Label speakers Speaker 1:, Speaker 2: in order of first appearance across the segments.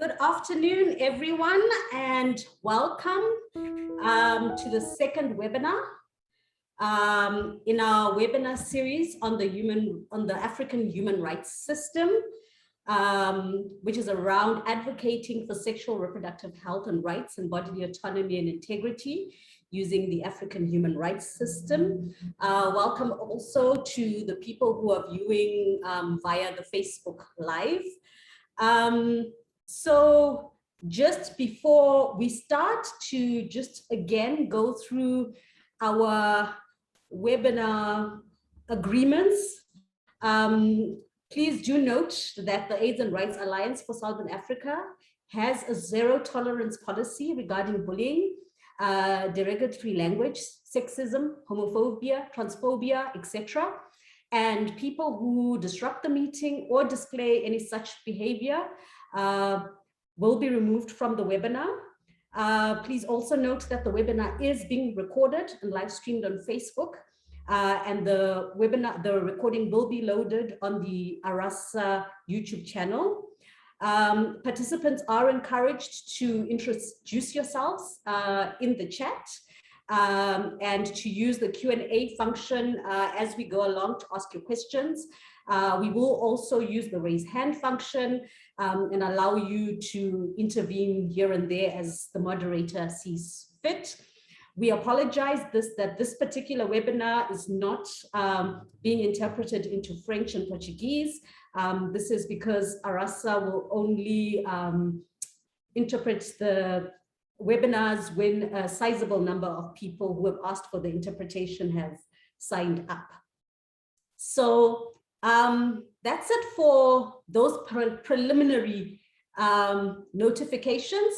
Speaker 1: Good afternoon, everyone, and welcome to the second webinar in our webinar series on the African human rights system, which is around advocating for sexual reproductive health and rights and bodily autonomy and integrity using the African human rights system. Welcome also to the people who are viewing via the Facebook Live. So just before we start, to just again go through our webinar agreements, please do note that the AIDS and Rights Alliance for Southern Africa has a zero tolerance policy regarding bullying, derogatory language, sexism, homophobia, transphobia, etc. And people who disrupt the meeting or display any such behavior will be removed from the webinar. Please also note that the webinar is being recorded and live streamed on Facebook. And the recording will be loaded on the ACERWC YouTube channel. Participants are encouraged to introduce yourselves in the chat and to use the Q&A function as we go along to ask your questions. We will also use the raise hand function and allow you to intervene here and there as the moderator sees fit. We apologize that this particular webinar is not being interpreted into French and Portuguese. This is because ACERWC will only interpret the webinars when a sizable number of people who have asked for the interpretation have signed up. So that's it for those preliminary notifications.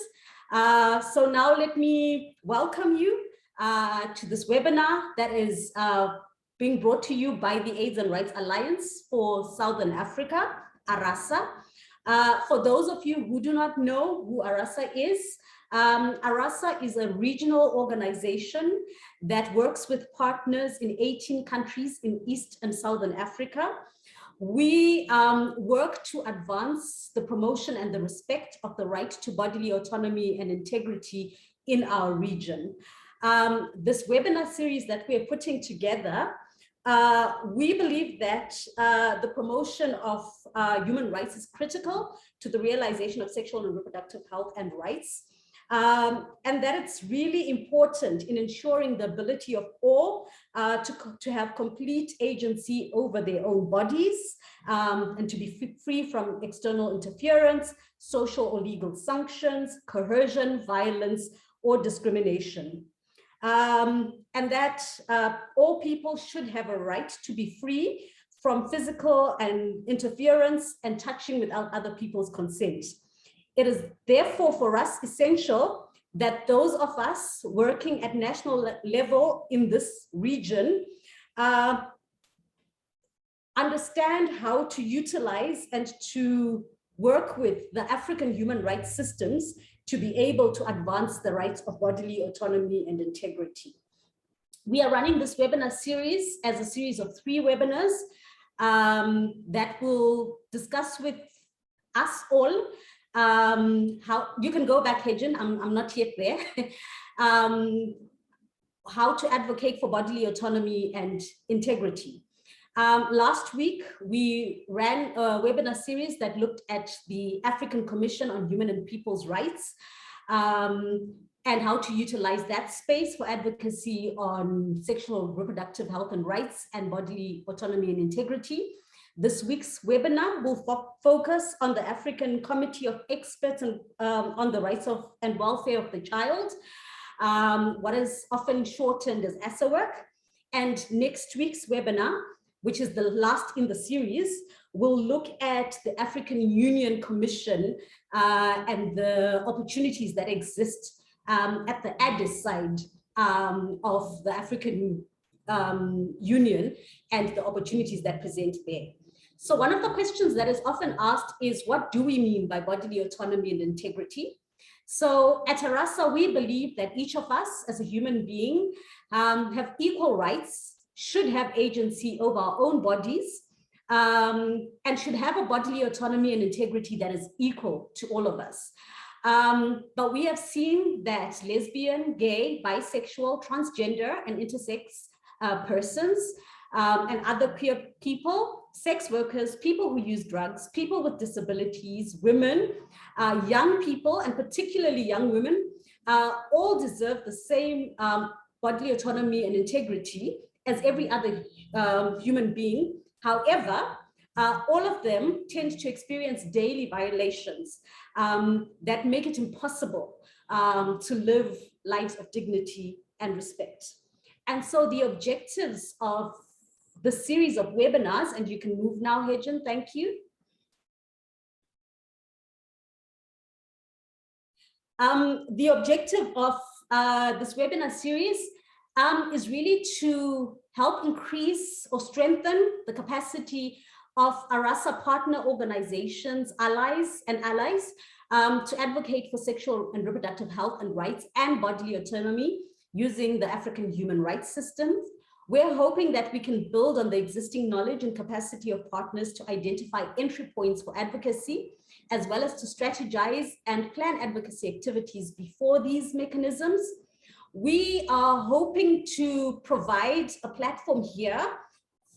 Speaker 1: So now let me welcome you to this webinar that is being brought to you by the AIDS and Rights Alliance for Southern Africa, ACERWC. For those of you who do not know who ACERWC is, ACERWC is a regional organization that works with partners in 18 countries in East and Southern Africa. We work to advance the promotion and the respect of the right to bodily autonomy and integrity in our region. This webinar series that we are putting together, we believe that the promotion of human rights is critical to the realization of sexual and reproductive health and rights. And that it's really important in ensuring the ability of all to have complete agency over their own bodies and to be free from external interference, social or legal sanctions, coercion, violence, or discrimination. And that all people should have a right to be free from physical and interference and touching without other people's consent. It is therefore for us essential that those of us working at national level in this region understand how to utilize and to work with the African human rights systems to be able to advance the rights of bodily autonomy and integrity. We are running this webinar series as a series of 3 webinars that will discuss with us all how you can go back, Hejin, I'm not yet there, how to advocate for bodily autonomy and integrity. Last week, we ran a webinar series that looked at the African Commission on Human and People's Rights and how to utilize that space for advocacy on sexual reproductive health and rights and bodily autonomy and integrity. This week's webinar will focus on the African Committe of Experts on the rights of and welfare of the child, what is often shortened as ACERWC. And next week's webinar, which is the last in the series, will look at the African Union Commission and the opportunities that exist at the Addis side of the African Union and the opportunities that present there. So one of the questions that is often asked is, what do we mean by bodily autonomy and integrity? So at ACERWC, we believe that each of us as a human being have equal rights, should have agency over our own bodies, and should have a bodily autonomy and integrity that is equal to all of us. But we have seen that lesbian, gay, bisexual, transgender, and intersex persons and other queer people, sex workers, people who use drugs, people with disabilities, women, young people, and particularly young women, all deserve the same bodily autonomy and integrity as every other human being. However, all of them tend to experience daily violations that make it impossible to live lives of dignity and respect. And so the objectives of the series of webinars, and you can move now, Hejin, thank you. The objective of this webinar series is really to help increase or strengthen the capacity of ACERWC partner organizations, allies, to advocate for sexual and reproductive health and rights and bodily autonomy using the African human rights system. We're hoping that we can build on the existing knowledge and capacity of partners to identify entry points for advocacy, as well as to strategize and plan advocacy activities before these mechanisms. We are hoping to provide a platform here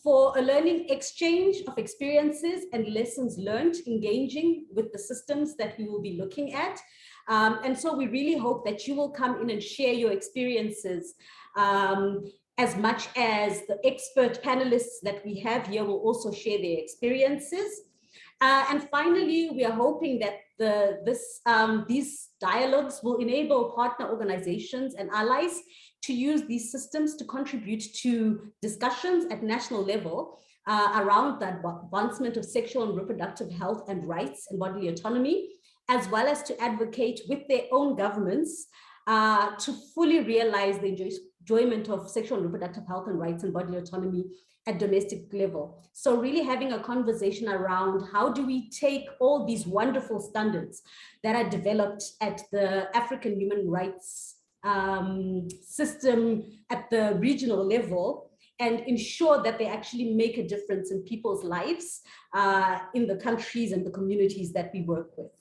Speaker 1: for a learning exchange of experiences and lessons learned, engaging with the systems that we will be looking at. And so we really hope that you will come in and share your experiences, as much as the expert panelists that we have here will also share their experiences. And finally, we are hoping that these dialogues will enable partner organizations and allies to use these systems to contribute to discussions at national level around the advancement of sexual and reproductive health and rights and bodily autonomy, as well as to advocate with their own governments to fully realize the enjoyment of sexual and reproductive health and rights and bodily autonomy at domestic level. So really having a conversation around how do we take all these wonderful standards that are developed at the African human rights system at the regional level and ensure that they actually make a difference in people's lives in the countries and the communities that we work with.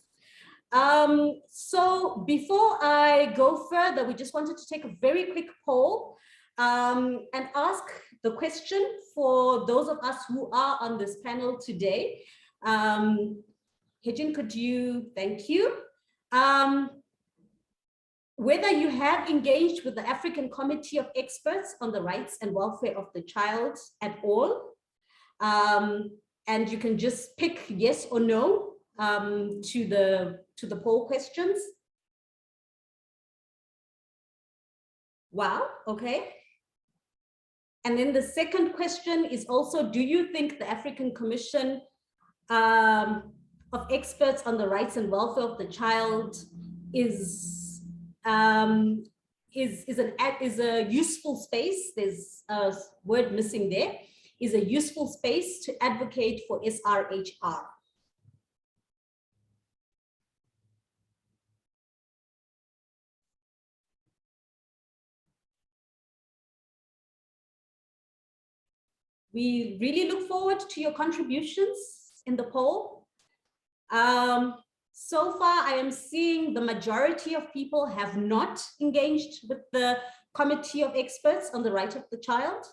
Speaker 1: So before I go further, we just wanted to take a very quick poll and ask the question for those of us who are on this panel today. Hejin, could you, thank you. Whether you have engaged with the African Committee of Experts on the Rights and Welfare of the Child at all. And you can just pick yes or no to the poll questions. Wow, okay. And then the second question is also, do you think the African Commission of Experts on the Rights and Welfare of the Child is a useful space? There's a word missing there. Is a useful space to advocate for SRHR? We really look forward to your contributions in the poll. So far, I am seeing the majority of people have not engaged with the Committee of Experts on the Right of the Child.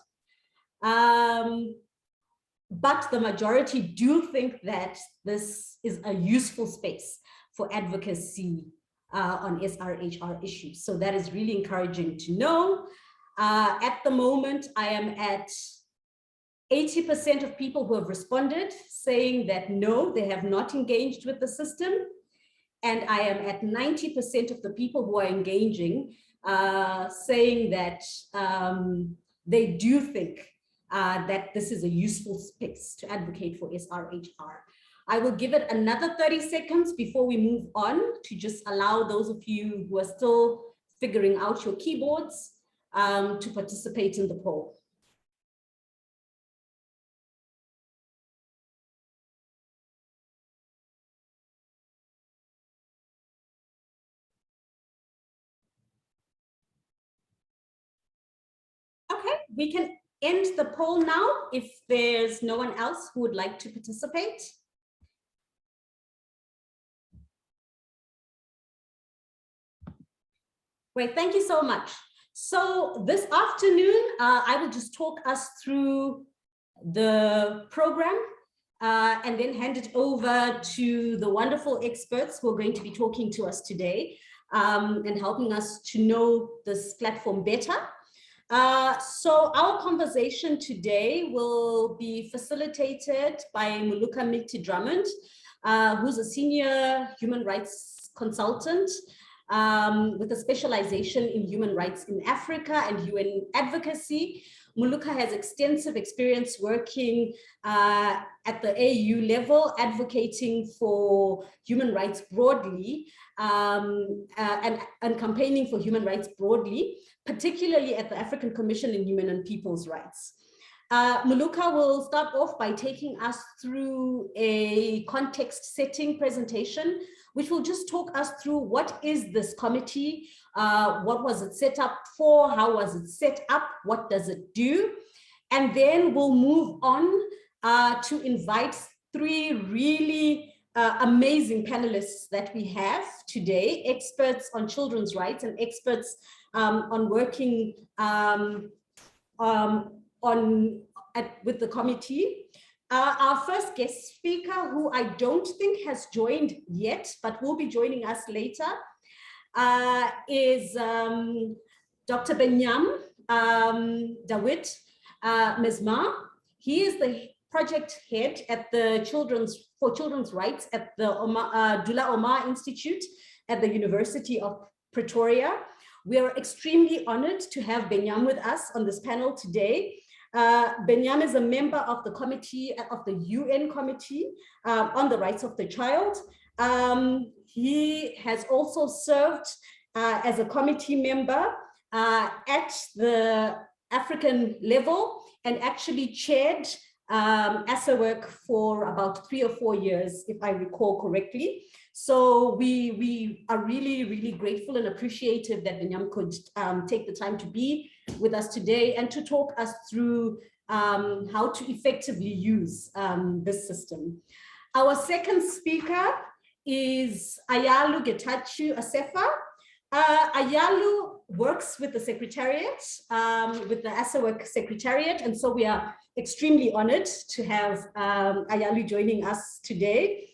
Speaker 1: But the majority do think that this is a useful space for advocacy on SRHR issues. So that is really encouraging to know. At the moment, I am at 80% of people who have responded saying that no, they have not engaged with the system. And I am at 90% of the people who are engaging saying that they do think that this is a useful space to advocate for SRHR. I will give it another 30 seconds before we move on to just allow those of you who are still figuring out your keyboards to participate in the poll. Okay, we can end the poll now if there's no one else who would like to participate. Great, thank you so much. So this afternoon, I will just talk us through the program and then hand it over to the wonderful experts who are going to be talking to us today and helping us to know this platform better. So our conversation today will be facilitated by Muluka Milty-Drummond, who's a senior human rights consultant with a specialization in human rights in Africa and UN advocacy. Muluka has extensive experience working at the AU level, advocating for human rights broadly and campaigning for human rights broadly, particularly at the African Commission on Human and People's Rights. Muluka will start off by taking us through a context setting presentation, which will just talk us through what is this committee, what was it set up for, how was it set up, what does it do, and then we'll move on to invite three really amazing panelists that we have today, experts on children's rights and experts on working with the committee. Our first guest speaker, who I don't think has joined yet, but will be joining us later, is Dr. Benyam Dawit Mesma. He is the project head at the Children's Rights at the Dula Omar Institute at the University of Pretoria. We are extremely honored to have Benyam with us on this panel today. Benyam is a member of the committee of the UN Committee on the Rights of the Child. He has also served as a committee member at the African level and actually chaired ACERWC for about 3 or 4 years, if I recall correctly. So we are really, really grateful and appreciative that Benyam could take the time to be with us today and to talk us through how to effectively use this system. Our second speaker is Ayalu Getachew Asefa. Ayalu works with the Secretariat, with the ACERWC Secretariat, and so we are extremely honored to have Ayalu joining us today.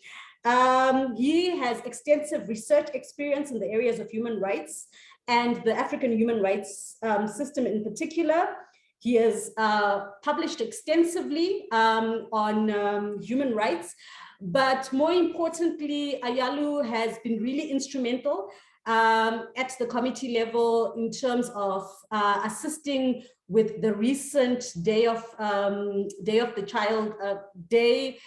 Speaker 1: He has extensive research experience in the areas of human rights and the African human rights system in particular. He has published extensively on human rights, but more importantly, Ayalu has been really instrumental at the committee level in terms of assisting with the recent Day of the Child Day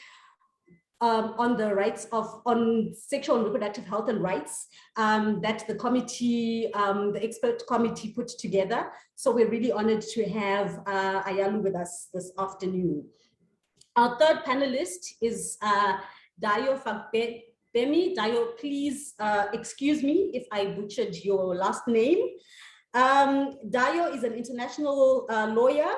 Speaker 1: on the rights on sexual and reproductive health and rights that the committee, the expert committee put together. So we're really honored to have Ayalu with us this afternoon. Our third panelist is Dayo Fagbemi. Dayo, please excuse me if I butchered your last name. Dayo is an international lawyer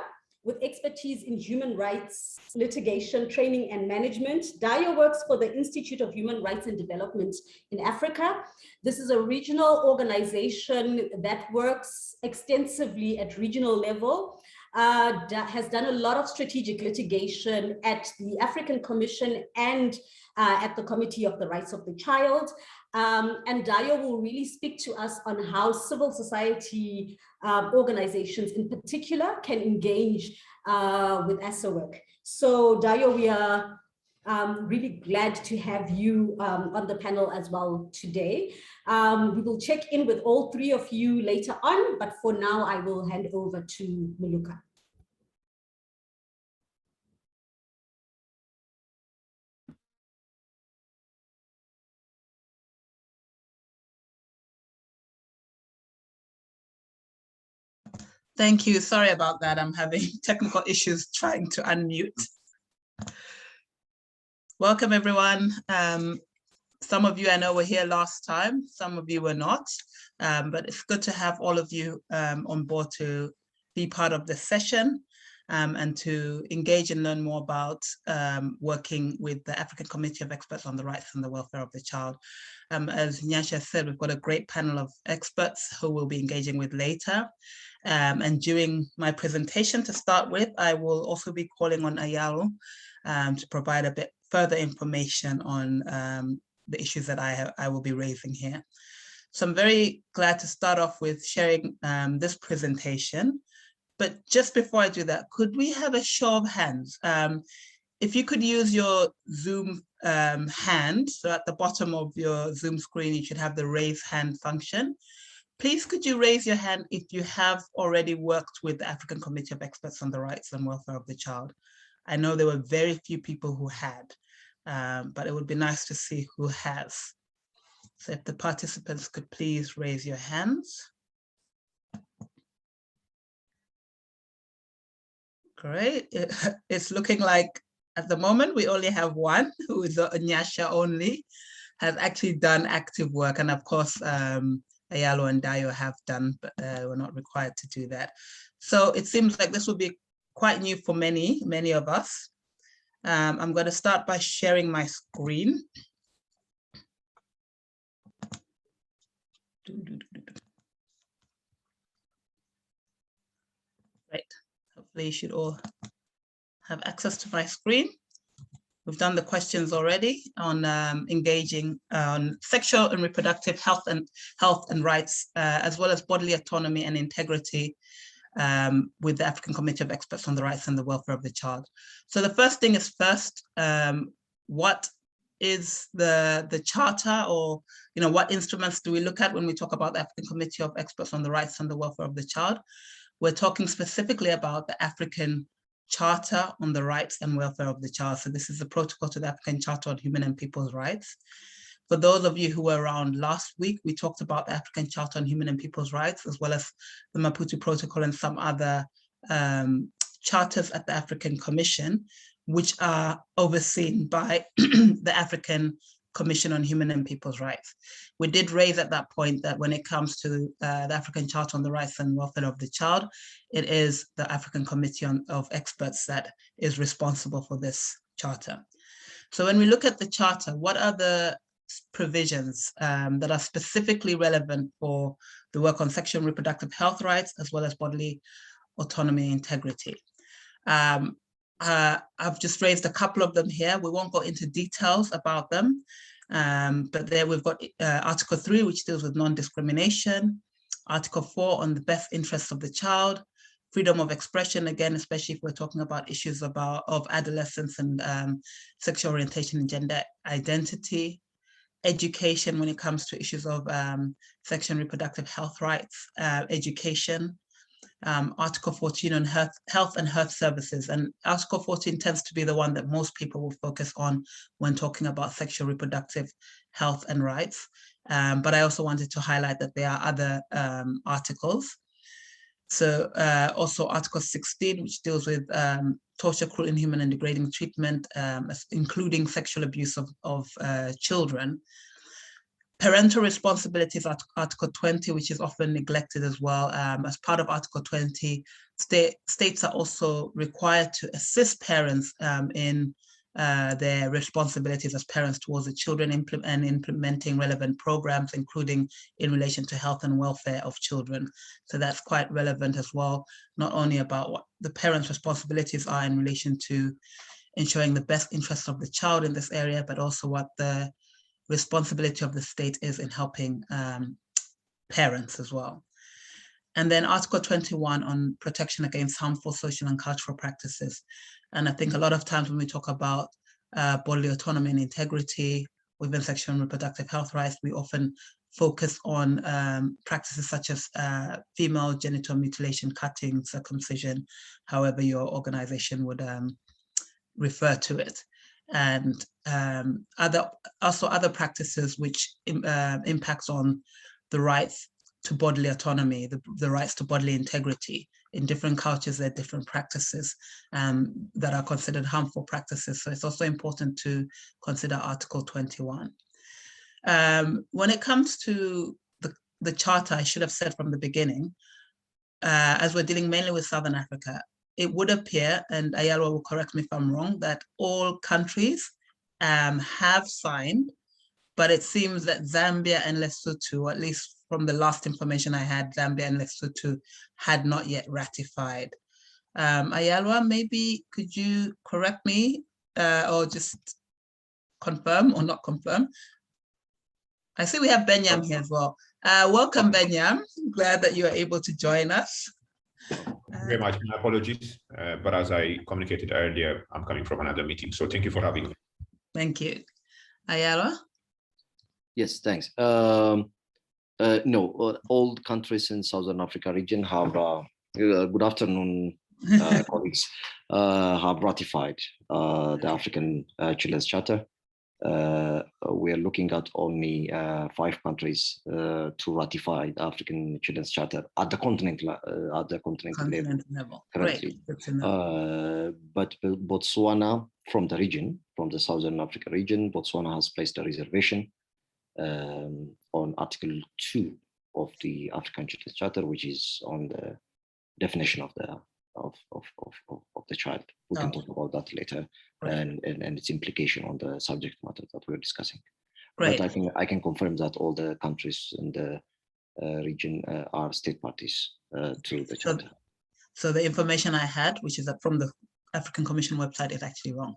Speaker 1: with expertise in human rights, litigation, training, and management. Dayo works for the Institute of Human Rights and Development in Africa. This is a regional organization that works extensively at regional level, has done a lot of strategic litigation at the African Commission and at the Committee of the Rights of the Child. And Dayo will really speak to us on how civil society organizations in particular can engage with ACERWC. So Dayo, we are really glad to have you on the panel as well today. We will check in with all three of you later on, but for now I will hand over to Muluka.
Speaker 2: Thank you. Sorry about that. I'm having technical issues trying to unmute. Welcome, everyone. Some of you I know were here last time, some of you were not, but it's good to have all of you on board to be part of this session and to engage and learn more about working with the African Committe of Experts on the Rights and the Welfare of the Child. As Nyasha said, we've got a great panel of experts who we'll be engaging with later. And during my presentation to start with, I will also be calling on Ayalu to provide a bit further information on the issues that I will be raising here. So I'm very glad to start off with sharing this presentation. But just before I do that, could we have a show of hands? If you could use your Zoom hand, so at the bottom of your Zoom screen, you should have the raise hand function. Please could you raise your hand if you have already worked with the African Committe of Experts on the Rights and Welfare of the Child. I know there were very few people who had, but it would be nice to see who has. So if the participants could please raise your hands. Great. It's looking like at the moment we only have one who is a Nyasha only, has actually done active work. And of course, Ayalo and Dayo have done, but we're not required to do that. So it seems like this will be quite new for many of us. I'm going to start by sharing my screen. Right, hopefully you should all have access to my screen. We've done the questions already on engaging on sexual and reproductive health and rights, as well as bodily autonomy and integrity with the African Committe of Experts on the Rights and the Welfare of the Child. So the first thing is first, what is the charter, or what instruments do we look at when we talk about the African Committe of Experts on the Rights and the Welfare of the Child? We're talking specifically about the African Charter on the Rights and Welfare of the Child. So this is the protocol to the African Charter on Human and People's Rights. For those of you who were around last week, we talked about the African Charter on Human and People's Rights, as well as the Maputo Protocol and some other charters at the African Commission, which are overseen by the African Commission on Human and People's Rights. We did raise at that point that when it comes to the African Charter on the Rights and Welfare of the Child, it is the African Committe of Experts that is responsible for this charter. So when we look at the charter, what are the provisions that are specifically relevant for the work on sexual and reproductive health rights, as well as bodily autonomy and integrity? I've just raised a couple of them here. We won't go into details about them, but there we've got Article 3, which deals with non-discrimination, Article 4 on the best interests of the child, freedom of expression, again, especially if we're talking about issues of adolescence and sexual orientation and gender identity, education when it comes to issues of sexual and reproductive health rights, education, Article 14 on health and health services. And Article 14 tends to be the one that most people will focus on when talking about sexual reproductive health and rights. But I also wanted to highlight that there are other articles. So also Article 16, which deals with torture, cruel, inhuman, and degrading treatment, including sexual abuse of children. Parental responsibilities, Article 20, which is often neglected as well. As part of Article 20, states are also required to assist parents in their responsibilities as parents towards the children and implementing relevant programs, including in relation to health and welfare of children. So that's quite relevant as well, not only about what the parents' responsibilities are in relation to ensuring the best interests of the child in this area, but also what the responsibility of the state is in helping parents as well. And then Article 21 on protection against harmful social and cultural practices. And I think a lot of times when we talk about bodily autonomy and integrity within sexual and reproductive health rights, we often focus on practices such as female genital mutilation, cutting, circumcision, however your organization would refer to it. And other practices which impacts on the rights to bodily autonomy, the rights to bodily integrity. In different cultures, there are different practices that are considered harmful practices. So it's also important to consider Article 21. When it comes to the charter, I should have said from the beginning, as we're dealing mainly with Southern Africa, it would appear, and Ayala will correct me if I'm wrong, that all countries have signed, but it seems that Zambia and Lesotho, at least from the last information I had, Zambia and Lesotho had not yet ratified. Ayala, maybe could you correct me or just confirm or not confirm? I see we have Benyam here as well. Welcome, Benyam. Glad that you are able to join us.
Speaker 3: Very much. My apologies, but as I communicated earlier, I'm coming from another meeting. So thank you for having me.
Speaker 2: Thank you. Ayala?
Speaker 4: Yes, thanks. No, all countries in Southern Africa region have, good afternoon, colleagues, have ratified the African Children's Charter. we are looking at only 5 countries to ratify the African Children's Charter at the continental level currently. But Botswana, from the region, from the Southern Africa region, Botswana has placed a reservation on Article 2 of the African Children's Charter, which is on the definition of the child. We can talk about that later, and its implication on the subject matter that we're discussing. But I can confirm that all the countries in the region are state parties to the charter.
Speaker 2: So the information I had, which is from the African Commission website, is actually wrong.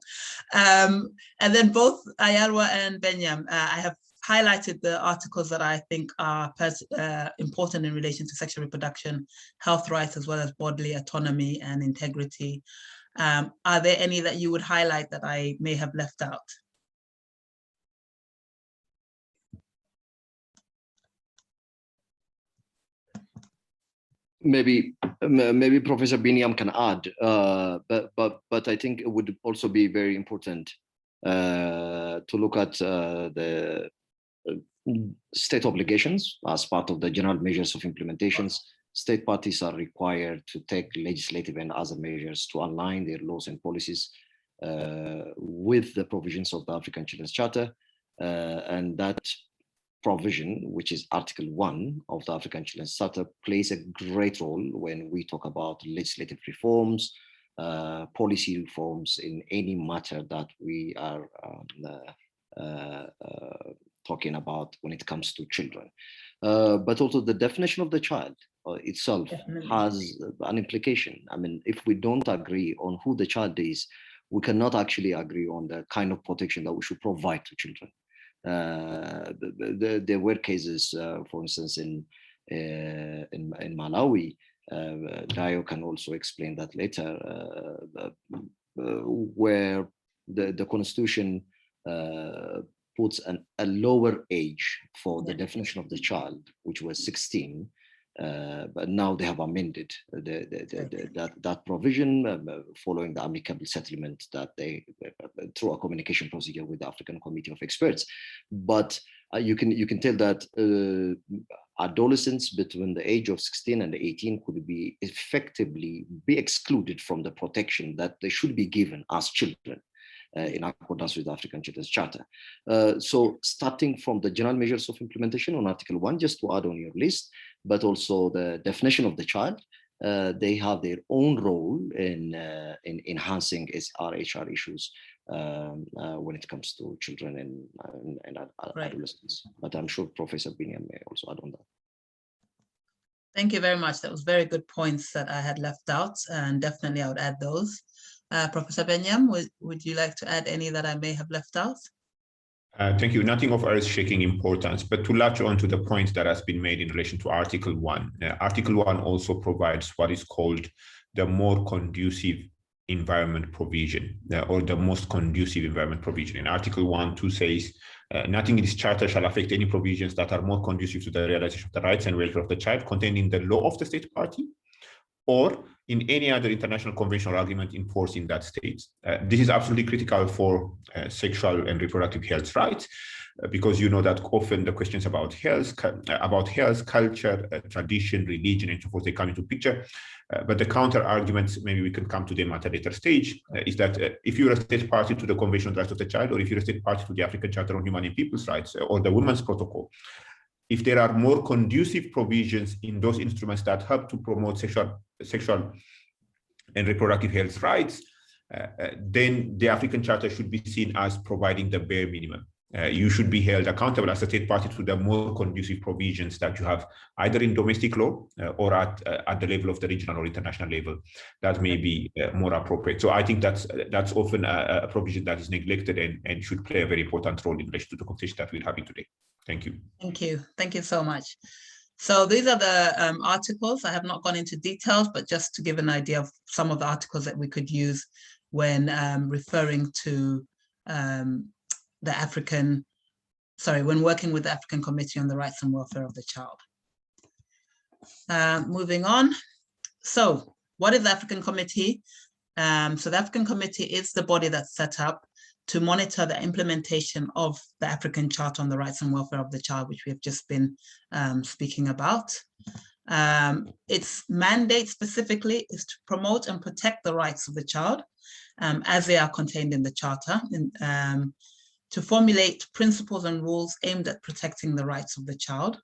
Speaker 2: And then both Ayalwa and Benyam, I have highlighted the articles that I think are important in relation to sexual reproduction, health rights, as well as bodily autonomy and integrity. Are there any that you would highlight that I may have left out?
Speaker 4: Maybe Professor Binyam can add, but I think it would also be very important to look at the state obligations as part of the general measures of implementations. State parties are required to take legislative and other measures to align their laws and policies with the provisions of the African Children's Charter, and that provision, which is Article 1 of the African Children's Charter, plays a great role when we talk about legislative reforms, policy reforms in any matter that we are talking about when it comes to children. But also the definition of the child itself has an implication. I mean, if we don't agree on who the child is, we cannot actually agree on the kind of protection that we should provide to children. There were cases, for instance, in Malawi. Dayo can also explain that later, where the constitution puts a lower age for the definition of the child, which was 16, but now they have amended that provision following the amicable settlement that they through a communication procedure with the African Committe of Experts. But you can tell that adolescents between the age of 16 and 18 could be effectively excluded from the protection that they should be given as children. In accordance with the African Children's Charter. So starting from the general measures of implementation on Article 1, just to add on your list, but also the definition of the child, they have their own role in enhancing SRHR issues when it comes to children and adolescents. But I'm sure Professor Binyam may also add on that.
Speaker 2: Thank you very much. That was very good points that I had left out, and definitely I would add those. Professor Benyam, would you like to add any that I may have left out?
Speaker 3: Thank you. Nothing of earth-shaking importance, but to latch on to the point that has been made in relation to Article 1. Article 1 also provides what is called the more conducive environment provision, or the most conducive environment provision. In Article 1.2 says, nothing in this charter shall affect any provisions that are more conducive to the realization of the rights and welfare of the child contained in the law of the state party, or in any other international convention or agreement in force in that state. This is absolutely critical for sexual and reproductive health rights, because you know that often the questions about health, culture, tradition, religion, and so forth, they come into picture. But the counter arguments, maybe we can come to them at a later stage, is that if you're a state party to the Convention on the Rights of the Child, or if you're a state party to the African Charter on Human and People's Rights, or the Women's Protocol, if there are more conducive provisions in those instruments that help to promote sexual and reproductive health rights, then the African Charter should be seen as providing the bare minimum. You should be held accountable as a state party to the more conducive provisions that you have either in domestic law or at the level of the regional or international level that may be more appropriate. So I think that's often a provision that is neglected and should play a very important role in relation to the conversation that we're having today. Thank you.
Speaker 2: Thank you. Thank you so much. So these are the articles. I have not gone into details, but just to give an idea of some of the articles that we could use when referring to when working with the African Committee on the Rights and Welfare of the Child. Moving on. So what is the African Committee? So the African Committee is the body that's set up to monitor the implementation of the African Charter on the Rights and Welfare of the Child, which we have just been speaking about. Its mandate specifically is to promote and protect the rights of the child as they are contained in the Charter, to formulate principles and rules aimed at protecting the rights of the child,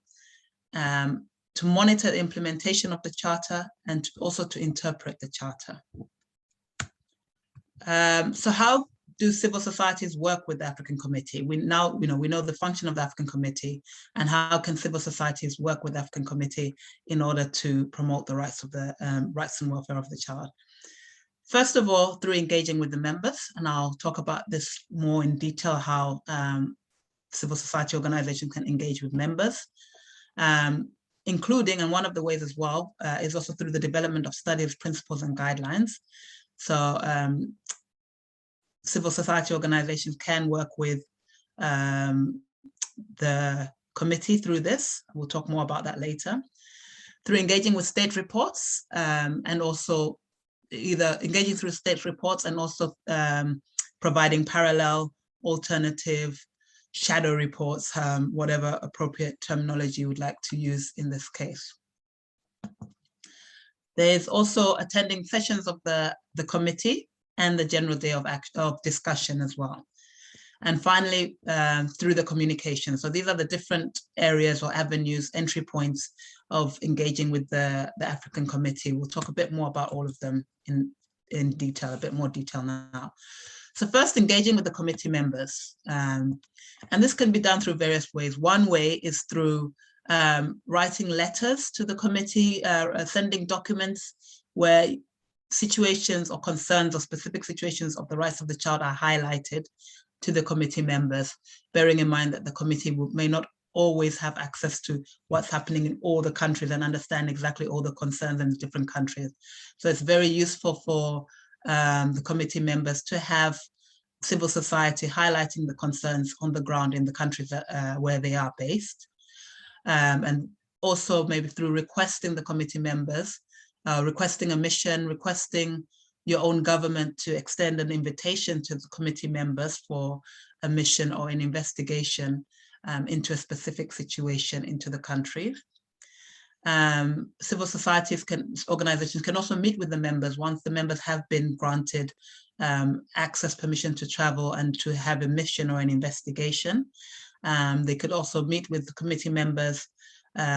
Speaker 2: to monitor the implementation of the Charter, and also to interpret the Charter. So how do civil societies work with the African Committee? We know the function of the African Committee, and how can civil societies work with the African Committee in order to promote the rights of the rights and welfare of the child? First of all, through engaging with the members, and I'll talk about this more in detail, how civil society organizations can engage with members, including, and one of the ways as well, is also through the development of studies, principles, and guidelines. So civil society organizations can work with the committee through this. We'll talk more about that later. Through engaging with state reports, and also either engaging through state reports and also providing parallel, alternative, shadow reports, whatever appropriate terminology you would like to use in this case. There's also attending sessions of the committee and the general day of discussion as well. And finally, through the communication. So these are the different areas or avenues, entry points of engaging with the African Committee. We'll talk a bit more about all of them in detail, a bit more detail now. So first, engaging with the committee members. And this can be done through various ways. One way is through writing letters to the committee, sending documents where situations or concerns or specific situations of the rights of the child are highlighted to the committee members, bearing in mind that the committee may not always have access to what's happening in all the countries and understand exactly all the concerns in the different countries. So it's very useful for the committee members to have civil society highlighting the concerns on the ground in the countries that, where they are based. And also maybe through requesting the committee members, requesting a mission, requesting your own government to extend an invitation to the committee members for a mission or an investigation into a specific situation into the country. Civil societies organizations can also meet with the members once the members have been granted access, permission to travel and to have a mission or an investigation. They could also meet with the committee members,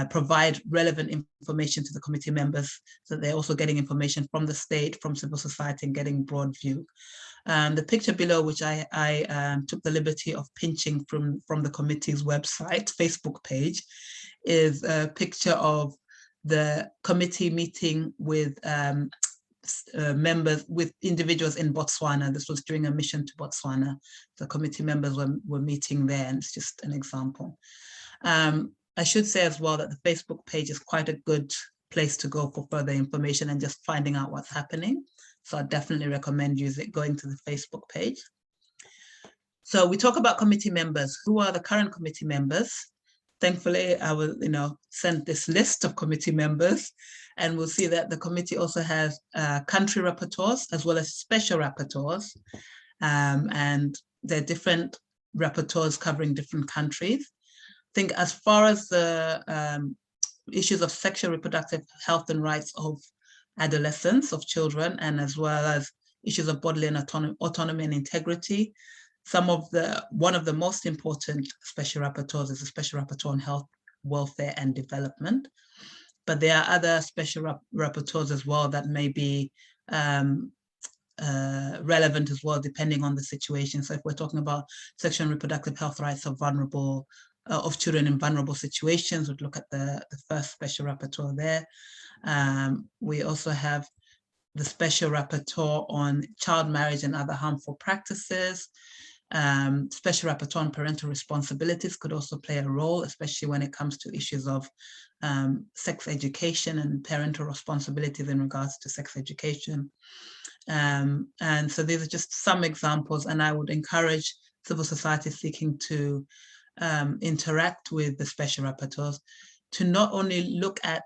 Speaker 2: provide relevant information to the committee members, so they're also getting information from the state, from civil society, and getting broad view. The picture below, which I took the liberty of pinching from the committee's website, Facebook page, is a picture of the committee meeting with members, with individuals in Botswana. This was during a mission to Botswana. The committee members were meeting there, and it's just an example. I should say as well that the Facebook page is quite a good place to go for further information and just finding out what's happening. So I definitely recommend going to the Facebook page. So we talk about committee members. Who are the current committee members? Thankfully, I will send this list of committee members, and we'll see that the committee also has country rapporteurs as well as special rapporteurs. And there are different rapporteurs covering different countries. I think as far as the issues of sexual reproductive health and rights of adolescents, of children, and as well as issues of bodily and autonomy and integrity, one of the most important special rapporteurs is a special rapporteur on health, welfare, and development. But there are other special rapporteurs as well that may be relevant as well, depending on the situation. So if we're talking about sexual and reproductive health rights of children in vulnerable situations, we'd look at the first special rapporteur there. We also have the special rapporteur on child marriage and other harmful practices. Special rapporteur on parental responsibilities could also play a role, especially when it comes to issues of sex education and parental responsibilities in regards to sex education. And so these are just some examples, and I would encourage civil society seeking to interact with the special rapporteurs to not only look at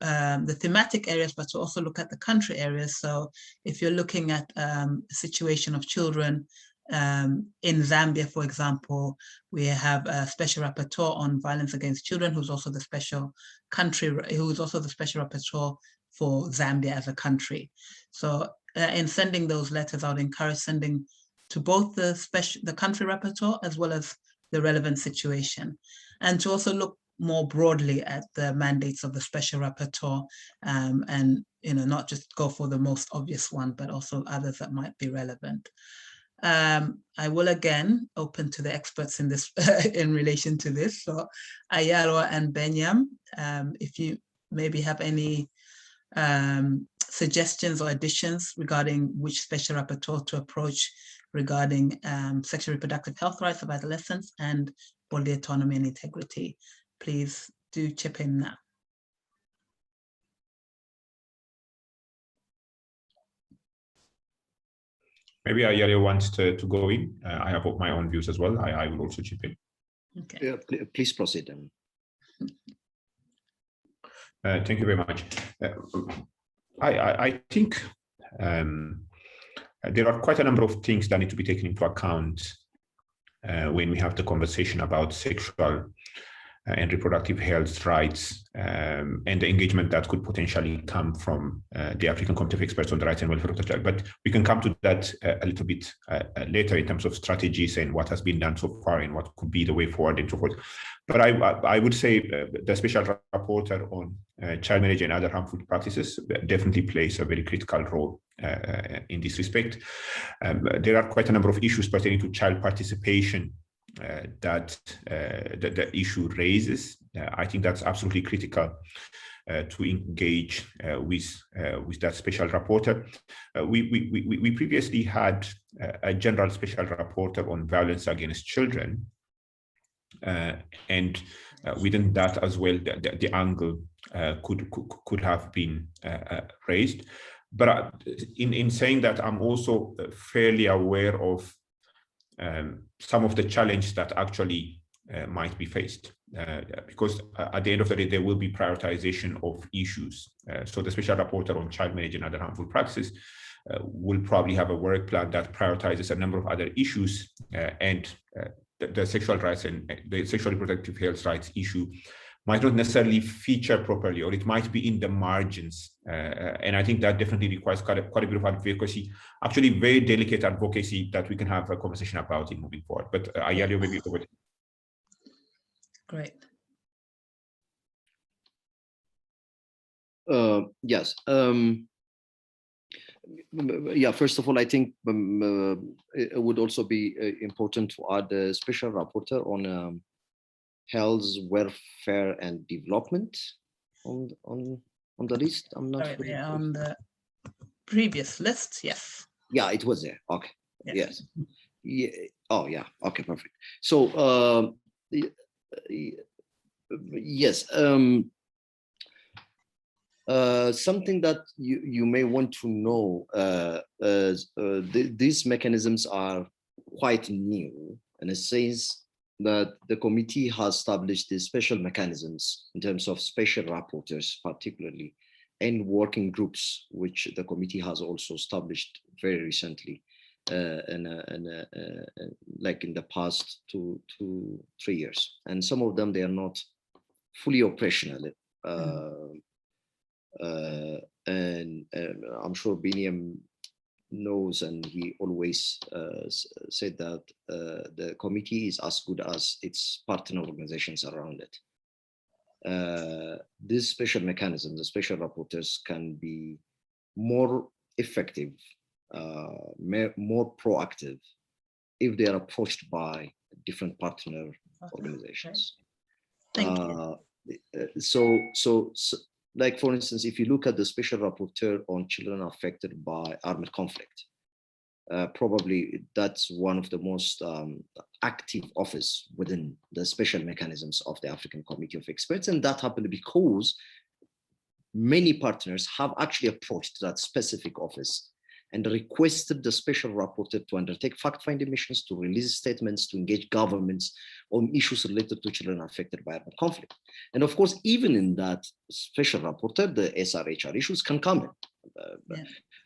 Speaker 2: the thematic areas, but to also look at the country areas. So if you're looking at a situation of children In Zambia, for example, we have a special rapporteur on violence against children, who's also the special rapporteur for Zambia as a country. So in sending those letters, I would encourage sending to both the country rapporteur as well as the relevant situation, and to also look more broadly at the mandates of the special rapporteur, and not just go for the most obvious one, but also others that might be relevant. I will again open to the experts in this in relation to this. So Ayalwa and Benyam, if you maybe have any suggestions or additions regarding which special rapporteur to approach regarding sexual reproductive health rights of adolescents and bodily autonomy and integrity, please do chip in now.
Speaker 3: Maybe Ayale wants to go in. I have my own views as well. I will also chip in.
Speaker 4: Okay. Please proceed.
Speaker 3: Thank you very much. I think there are quite a number of things that need to be taken into account when we have the conversation about sexual and reproductive health rights and the engagement that could potentially come from the African Committe of Experts on the Rights and Welfare of the Child. But we can come to that a little bit later in terms of strategies and what has been done so far and what could be the way forward and so forth. But I would say the special rapporteur on child marriage and other harmful practices definitely plays a very critical role in this respect. There are quite a number of issues pertaining to child participation that the issue raises. I think that's absolutely critical to engage with that special rapporteur. We previously had a general special rapporteur on violence against children, and within that as well, the angle could have been raised. But in saying that, I'm also fairly aware of some of the challenges that actually might be faced, because at the end of the day, there will be prioritization of issues. So the special rapporteur on child marriage and other harmful practices will probably have a work plan that prioritizes a number of other issues, and the sexual rights and the sexual reproductive health rights issue might not necessarily feature properly, or it might be in the margins. And I think that definitely requires quite a bit of advocacy, actually very delicate advocacy that we can have a conversation about in moving forward. But Ayalio, maybe over to you.
Speaker 2: Great.
Speaker 4: Yes. Yeah, first of all, I think it would also be important to add a special rapporteur on health, welfare, and development on the list. I'm not
Speaker 2: Sorry, on the previous list. Yes.
Speaker 4: Yeah, it was there. Okay. Yes. Yeah. Oh, yeah. Okay. Perfect. So, yes. Something that you may want to know, these mechanisms are quite new, and it says that the committee has established these special mechanisms in terms of special rapporteurs, particularly, and working groups, which the committee has also established very recently, like in the past 2 to 3 years. And some of them, they are not fully operational. And I'm sure Biniam knows, and he always said that the committee is as good as its partner organizations around it. This special mechanism, the special rapporteurs, can be more effective, more proactive if they are approached by different partner organizations.
Speaker 2: Thank you.
Speaker 4: So like, for instance, if you look at the special rapporteur on children affected by armed conflict, probably that's one of the most active office within the special mechanisms of the African Committe of Experts. And that happened because many partners have actually approached that specific office and requested the special rapporteur to undertake fact-finding missions, to release statements, to engage governments on issues related to children affected by armed conflict. And of course, even in that special rapporteur, the SRHR issues can come in.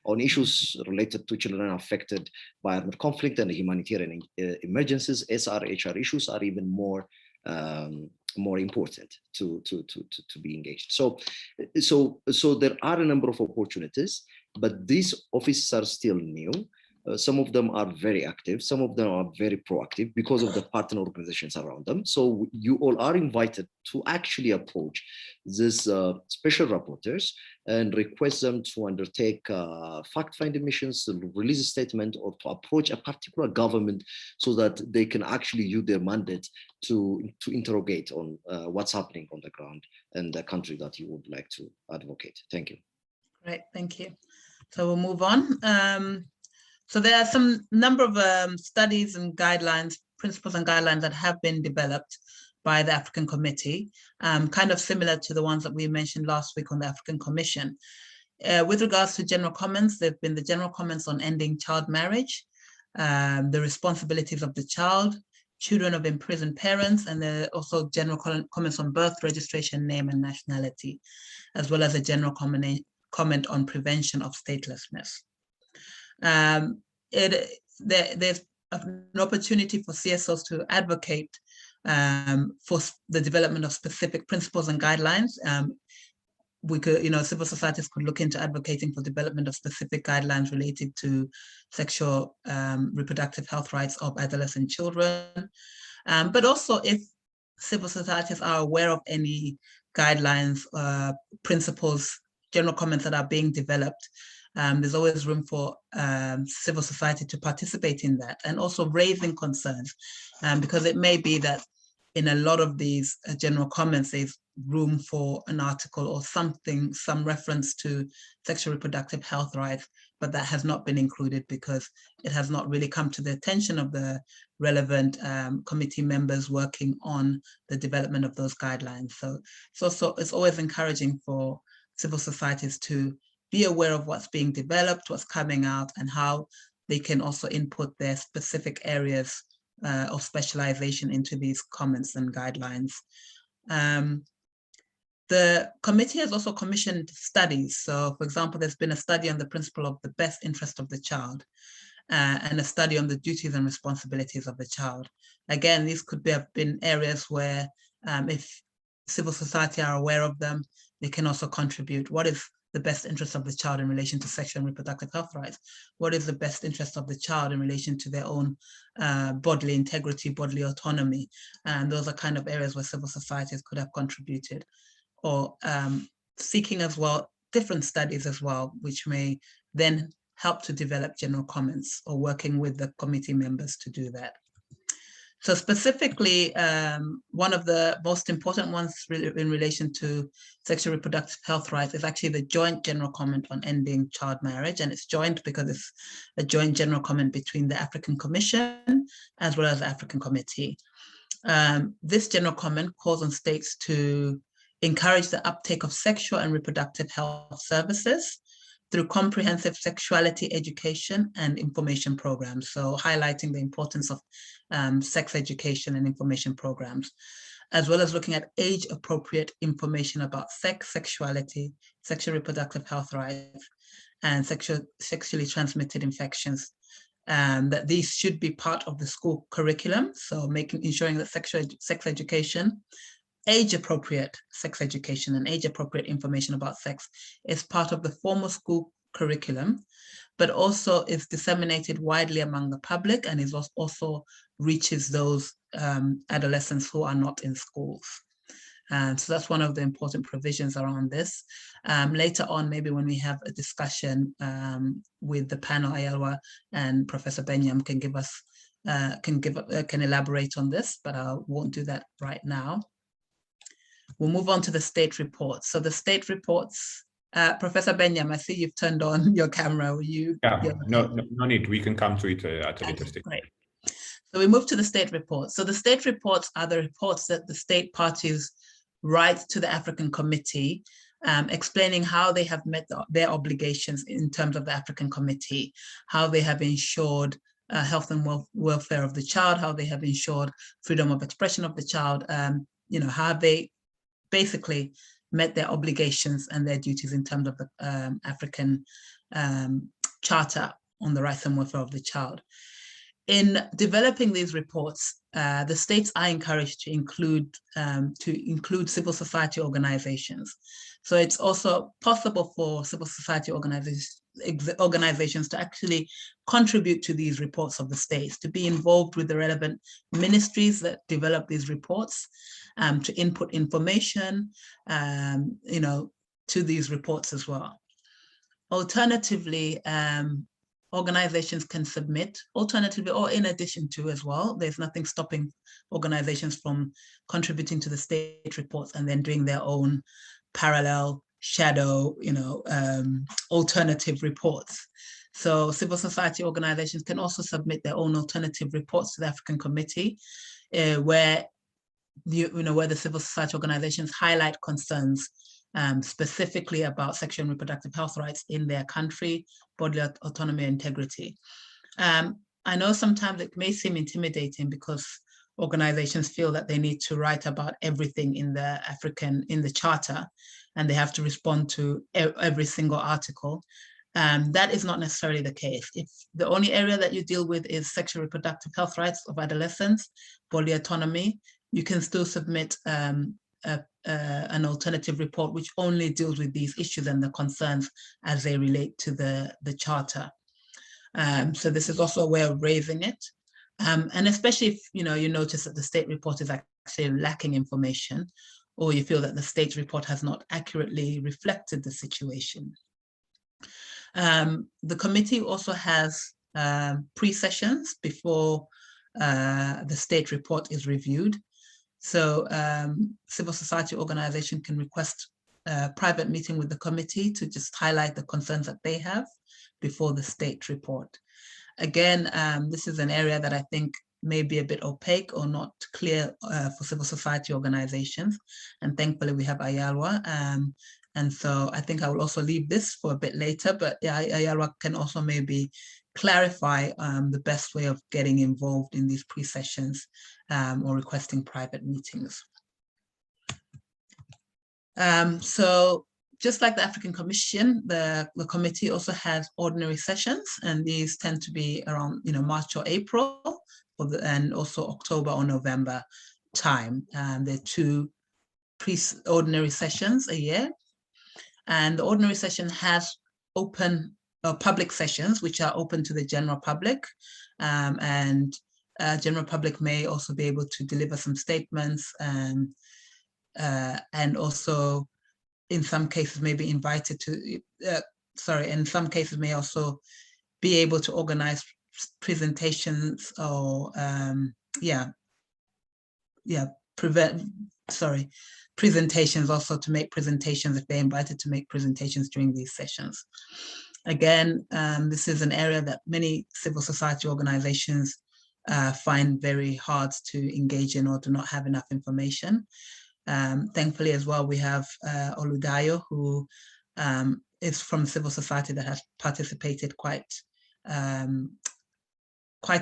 Speaker 4: On issues related to children affected by armed conflict and humanitarian emergencies, SRHR issues are even more important to be engaged. So there are a number of opportunities, but these offices are still new. Some of them are very active, some of them are very proactive because of the partner organizations around them. So you all are invited to actually approach these special rapporteurs and request them to undertake fact-finding missions, to release a statement, or to approach a particular government so that they can actually use their mandate to interrogate on what's happening on the ground and the country that you would like to advocate. Thank you.
Speaker 2: Great, thank you. So we'll move on. So there are some number of studies and guidelines, principles and guidelines that have been developed by the African Committee, kind of similar to the ones that we mentioned last week on the African Commission. With regards to general comments, there have been the general comments on ending child marriage, the responsibilities of the child, children of imprisoned parents, and there are also general comments on birth registration, name and nationality, as well as a general comment on prevention of statelessness. There's an opportunity for CSOs to advocate for the development of specific principles and guidelines. We could, civil societies could look into advocating for development of specific guidelines related to sexual reproductive health rights of adolescent children. But also if civil societies are aware of any guidelines, principles, general comments that are being developed, there's always room for civil society to participate in that, and also raising concerns, because it may be that in a lot of these general comments, there's room for an article or something, some reference to sexual reproductive health rights, but that has not been included because it has not really come to the attention of the relevant committee members working on the development of those guidelines. So it's always encouraging for civil societies to be aware of what's being developed, what's coming out, and how they can also input their specific areas of specialization into these comments and guidelines. The committee has also commissioned studies. So for example, there's been a study on the principle of the best interest of the child, and a study on the duties and responsibilities of the child. Again, these could have been areas where if civil society are aware of them, they can also contribute. What is the best interest of the child in relation to sexual and reproductive health rights? What is the best interest of the child in relation to their own bodily integrity, bodily autonomy? And those are kind of areas where civil societies could have contributed, or seeking as well different studies as well, which may then help to develop general comments, or working with the committee members to do that. So specifically, one of the most important ones in relation to sexual reproductive health rights is actually the joint general comment on ending child marriage. And it's joint because it's a joint general comment between the African Commission as well as the African Committee. This general comment calls on states to encourage the uptake of sexual and reproductive health services through comprehensive sexuality education and information programs. So highlighting the importance of sex education and information programs, as well as looking at age-appropriate information about sex, sexuality, sexual reproductive health rights, and sexually transmitted infections. That these should be part of the school curriculum. So ensuring that sex education, age-appropriate sex education, and age-appropriate information about sex is part of the formal school curriculum, but also is disseminated widely among the public, and is also reaches those adolescents who are not in schools. So that's one of the important provisions around this. Later on, maybe when we have a discussion with the panel, Ayelwa and Professor Benyam can give us can elaborate on this, but I won't do that right now. We'll move on to the state reports. So the state reports, Professor Benyam, I see you've turned on your camera.
Speaker 3: No need. We can come to it at a later stage.
Speaker 2: Great. So we move to the state reports. So the state reports are the reports that the state parties write to the African Committee, explaining how they have met their obligations in terms of the African Committee, how they have ensured health and welfare of the child, how they have ensured freedom of expression of the child, how they basically met their obligations and their duties in terms of the African Charter on the Rights and Welfare of the Child. In developing these reports, the states are encouraged to include civil society organizations. So it's also possible for civil society organizations to actually contribute to these reports of the states, to be involved with the relevant ministries that develop these reports, to input information, to these reports as well. Alternatively, organizations can submit, alternatively or in addition to as well, there's nothing stopping organizations from contributing to the state reports and then doing their own parallel shadow, alternative reports. So civil society organizations can also submit their own alternative reports to the African Committee, where the civil society organizations highlight concerns specifically about sexual and reproductive health rights in their country, bodily autonomy and integrity. I know sometimes it may seem intimidating because organizations feel that they need to write about everything in the Charter, and they have to respond to every single article. That is not necessarily the case. If the only area that you deal with is sexual reproductive health rights of adolescents, bodily autonomy, you can still submit an alternative report which only deals with these issues and the concerns as they relate to the Charter. So this is also a way of raising it. And especially if you notice that the state report is actually lacking information, or you feel that the state report has not accurately reflected the situation. The committee also has pre-sessions before the state report is reviewed. So civil society organization can request a private meeting with the committee to just highlight the concerns that they have before the state report. Again, this is an area that I think may be a bit opaque or not clear for civil society organizations. And thankfully we have ACERWC. And so I think I will also leave this for a bit later, but yeah, ACERWC can also maybe clarify the best way of getting involved in these pre-sessions or requesting private meetings. So just like the African Commission, the committee also has ordinary sessions, and these tend to be around March or April, and also October or November time. There are 2 ordinary sessions a year, and the ordinary session has open public sessions which are open to the general public, and general public may also be able to deliver some statements, and also in some cases may be invited to, in some cases may also be able to organize presentations or presentations, also to make presentations if they're invited to make presentations during these sessions. Again, this is an area that many civil society organizations find very hard to engage in or do not have enough information. Thankfully as well, we have Oludayo, who is from civil society that has participated quite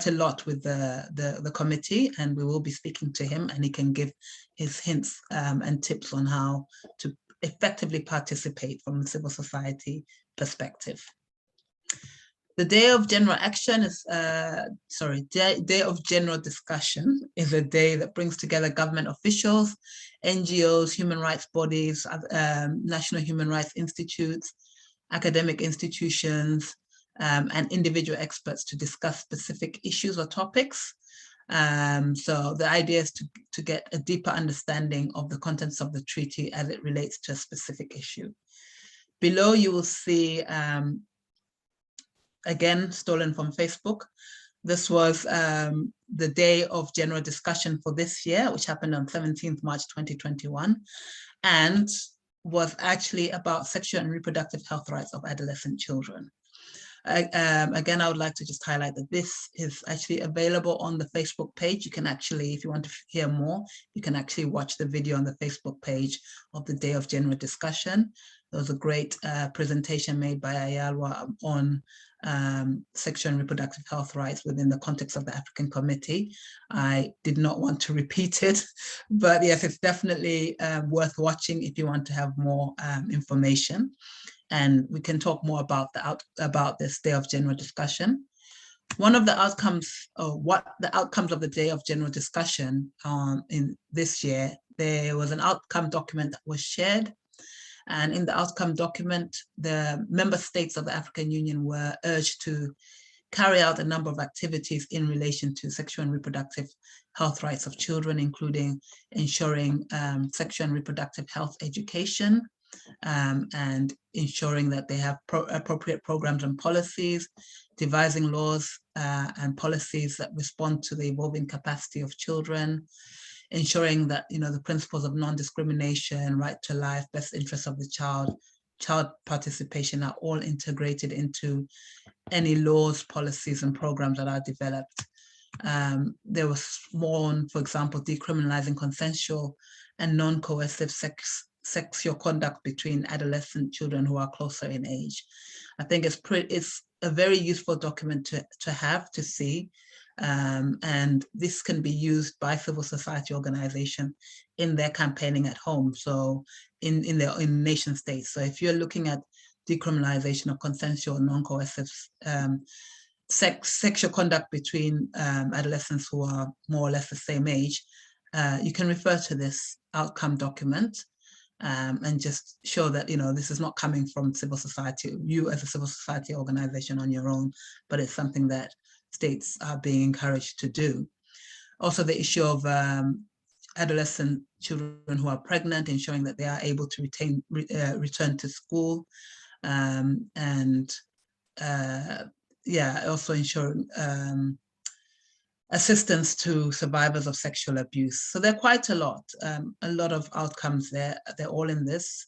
Speaker 2: a lot with the committee, and we will be speaking to him, and he can give his hints and tips on how to effectively participate from the civil society perspective. The Day of General Action is, Day of General Discussion is a day that brings together government officials, NGOs, human rights bodies, national human rights institutes, academic institutions, and individual experts to discuss specific issues or topics. So the idea is to get a deeper understanding of the contents of the treaty as it relates to a specific issue. Below you will see, again, stolen from Facebook. This was the Day of General Discussion for this year, which happened on 17th March 2021, and was actually about sexual and reproductive health rights of adolescent children. Again, I would like to just highlight that this is actually available on the Facebook page. You can actually, if you want to hear more, you can actually watch the video on the Facebook page of the Day of General Discussion. There was a great presentation made by ACERWC on sexual and reproductive health rights within the context of the African Committee. I did not want to repeat it, but yes, it's definitely worth watching if you want to have more information. And we can talk more about this day of general discussion. One of the outcomes, or what the outcomes of the day of general discussion in this year, there was an outcome document that was shared. And in the outcome document, the member states of the African Union were urged to carry out a number of activities in relation to sexual and reproductive health rights of children, including ensuring sexual and reproductive health education, and ensuring that they have appropriate programs and policies, devising laws and policies that respond to the evolving capacity of children, ensuring that the principles of non-discrimination, right to life, best interests of the child participation are all integrated into any laws, policies, and programs that are developed. There was more on, for example, decriminalizing consensual and non-coercive sexual conduct between adolescent children who are closer in age. I think it's a very useful document to have, to see. And this can be used by civil society organizations in their campaigning at home, so in nation states. So if you're looking at decriminalization of consensual, non-coercive sexual conduct between adolescents who are more or less the same age, you can refer to this outcome document and just show that this is not coming from civil society, you as a civil society organization on your own, but it's something that states are being encouraged to do. Also, the issue of adolescent children who are pregnant, ensuring that they are able to return to school, also ensuring assistance to survivors of sexual abuse. So there are quite a lot of outcomes there. They're all in this.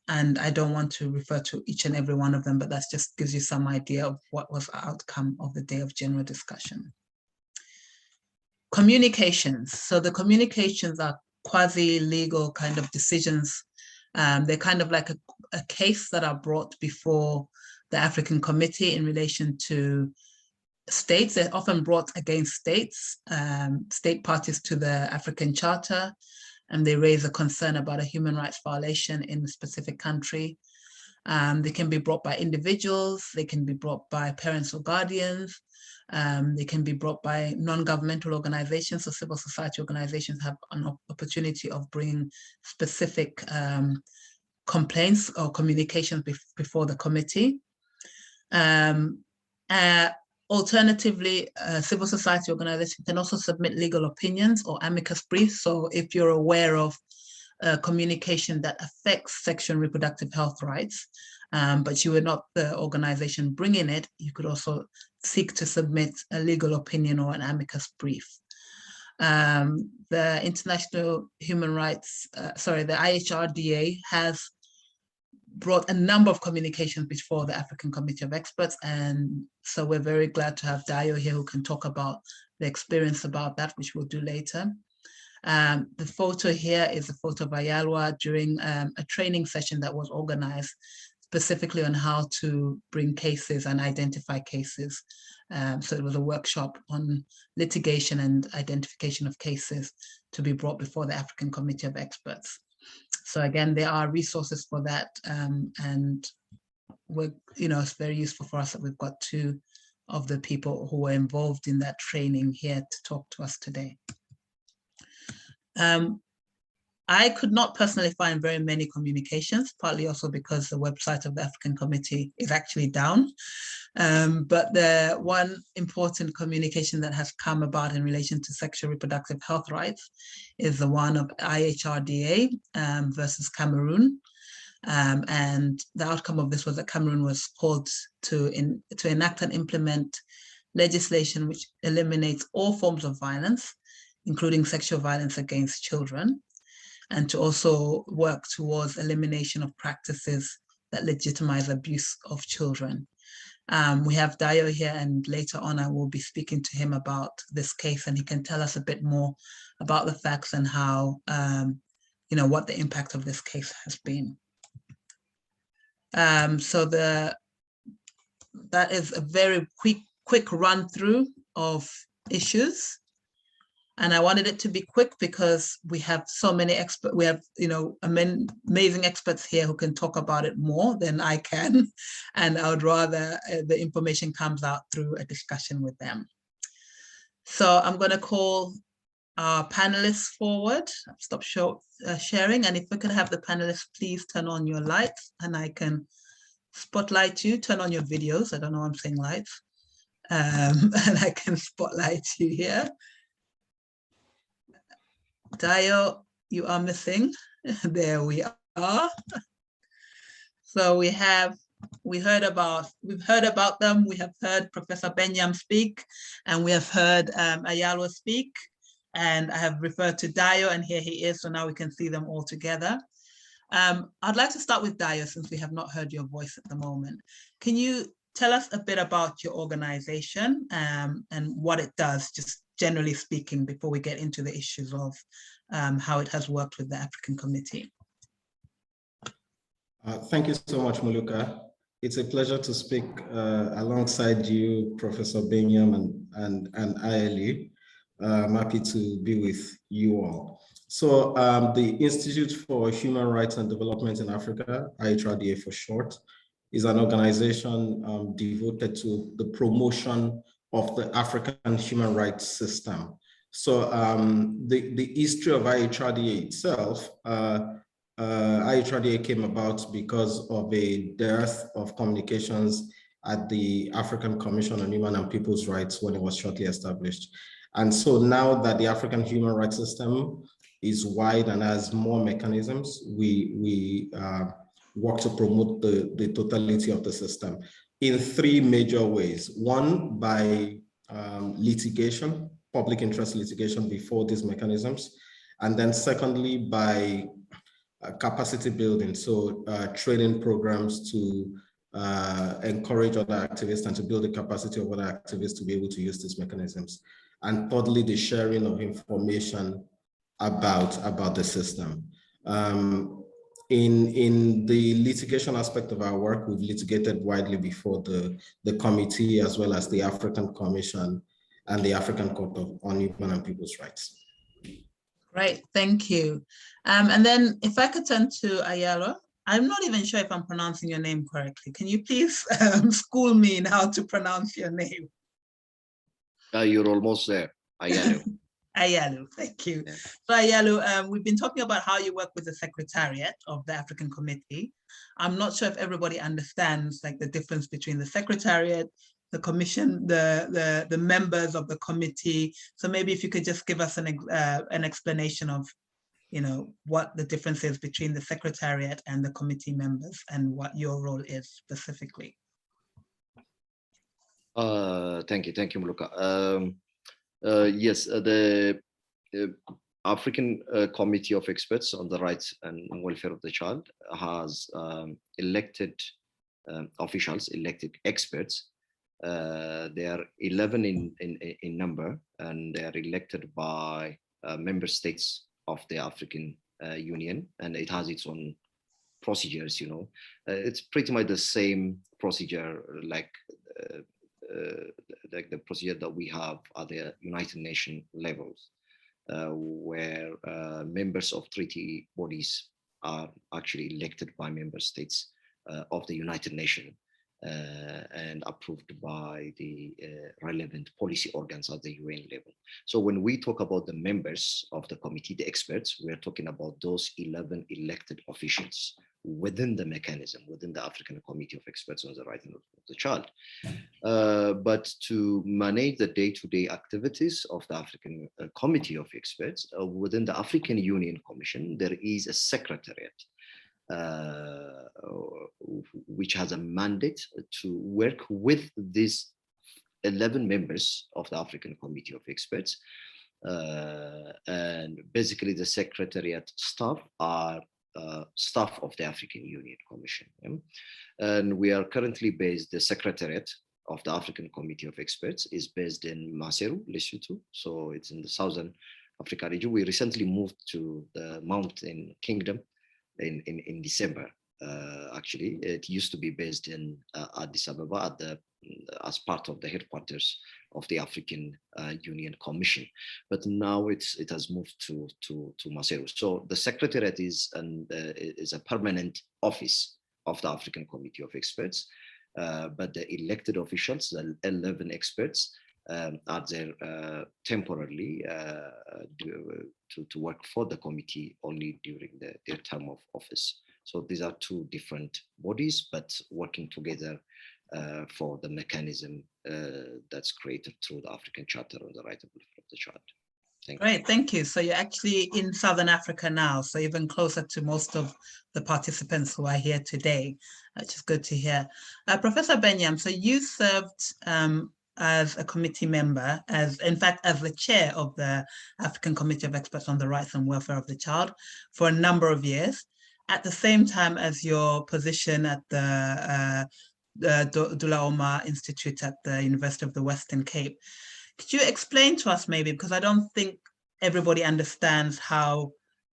Speaker 2: And I don't want to refer to each and every one of them, but that just gives you some idea of what was the outcome of the day of general discussion. Communications. So the communications are quasi-legal kind of decisions. They're kind of like a case that are brought before the African Committee in relation to states. They're often brought against states, state parties to the African Charter, and they raise a concern about a human rights violation in a specific country. They can be brought by individuals, they can be brought by parents or guardians, they can be brought by non-governmental organizations, so civil society organizations have an opportunity of bringing specific complaints or communications before the committee. Alternatively, civil society organizations can also submit legal opinions or amicus briefs. So if you're aware of communication that affects sexual and reproductive health rights, but you are not the organization bringing it, you could also seek to submit a legal opinion or an amicus brief. The International Human Rights, the IHRDA has brought a number of communications before the African Committe of Experts. And so we're very glad to have Dayo here who can talk about the experience about that, which we'll do later. The photo here is a photo of Ayalwa during a training session that was organized specifically on how to bring cases and identify cases. So it was a workshop on litigation and identification of cases to be brought before the African Committe of Experts. So again, there are resources for that, and it's very useful for us that we've got two of the people who were involved in that training here to talk to us today. I could not personally find very many communications, partly also because the website of the African Committee is actually down. But the one important communication that has come about in relation to sexual reproductive health rights is the one of IHRDA versus Cameroon. And the outcome of this was that Cameroon was called to enact and implement legislation which eliminates all forms of violence, including sexual violence against children, and to also work towards elimination of practices that legitimize abuse of children. We have Dayo here, and later on I will be speaking to him about this case, and he can tell us a bit more about the facts and how, what the impact of this case has been. So the that is a very quick run through of issues. And I wanted it to be quick because we have so many experts, we have, amazing experts here who can talk about it more than I can. And I would rather the information comes out through a discussion with them. So I'm going to call our panelists forward. Stop sharing. And if we could have the panelists, please turn on your lights and I can spotlight you, turn on your videos. I don't know why I'm saying lights. And I can spotlight you here. Dio, you are missing. There we are. So we've heard about them. We have heard Professor Benyam speak, and we have heard Ayalo speak, and I have referred to Dio, and here he is. So now we can see them all together. I'd like to start with Dio since we have not heard your voice at the moment. Can you tell us a bit about your organization and what it does, just generally speaking, before we get into the issues of how it has worked with the African Committee?
Speaker 5: Thank you so much, Muluka. It's a pleasure to speak alongside you, Professor Benyam and Ayali. I'm happy to be with you all. So the Institute for Human Rights and Development in Africa, ACERWC for short, is an organization devoted to the promotion of the African human rights system. So the history of ACERWC itself, ACERWC came about because of a dearth of communications at the African Commission on Human and People's Rights when it was shortly established. And so now that the African human rights system is wide and has more mechanisms, we work to promote the totality of the system in three major ways. One, by litigation, public interest litigation before these mechanisms. And then secondly, by capacity building, so training programs to encourage other activists and to build the capacity of other activists to be able to use these mechanisms. And thirdly, the sharing of information about the system. In the litigation aspect of our work, we've litigated widely before the committee, as well as the African Commission and the African Court on Human and People's Rights.
Speaker 2: Great, thank you. And then if I could turn to Ayala, I'm not even sure if I'm pronouncing your name correctly. Can you please school me in how to pronounce your name?
Speaker 4: You're almost there, Ayalu.
Speaker 2: Ayalu, thank you.
Speaker 4: Yeah.
Speaker 2: So Ayalu, we've been talking about how you work with the Secretariat of the African Committee. I'm not sure if everybody understands like the difference between the Secretariat, the Commission, the members of the committee. So maybe if you could just give us an explanation of, what the difference is between the Secretariat and the committee members and what your role is specifically.
Speaker 4: Thank you, Muluka. Yes, the African Committee of Experts on the Rights and Welfare of the Child has elected officials, elected experts. They are 11 in number, and they are elected by member states of the African Union, and it has its own procedures. It's pretty much the same procedure like the procedure that we have at the United Nations levels, where members of treaty bodies are actually elected by member states of the United Nations and approved by the relevant policy organs at the UN level. So when we talk about the members of the committee, the experts, we're talking about those 11 elected officials within the mechanism, within the African Committee of Experts on the Rights of the Child. But to manage the day-to-day activities of the African Committee of Experts, within the African Union Commission, there is a secretariat which has a mandate to work with these 11 members of the African Committee of Experts. And basically the secretariat staff are staff of the African Union Commission. And we are currently based, the secretariat of the African Committee of Experts is based in Maseru, Lesotho. So it's in the Southern Africa region. We recently moved to the Mountain Kingdom in December. Actually, it used to be based in Addis Ababa at the as part of the headquarters of the African Union Commission, but now it has moved to Maseru. So the Secretariat is a permanent office of the African Committee of Experts, but the elected officials, the 11 experts, are there temporarily to work for the committee only during their term of office. So these are two different bodies, but working together for the mechanism that's created through the African Charter on the Right of the Child.
Speaker 2: Great, thank you. So you're actually in Southern Africa now, so even closer to most of the participants who are here today, which is good to hear. Professor Benyam, so you served as a committee member, in fact, as the chair of the African Committe of Experts on the Rights and Welfare of the Child for a number of years, at the same time as your position at the Dula Omar Institute at the University of the Western Cape. Could you explain to us maybe, because I don't think everybody understands how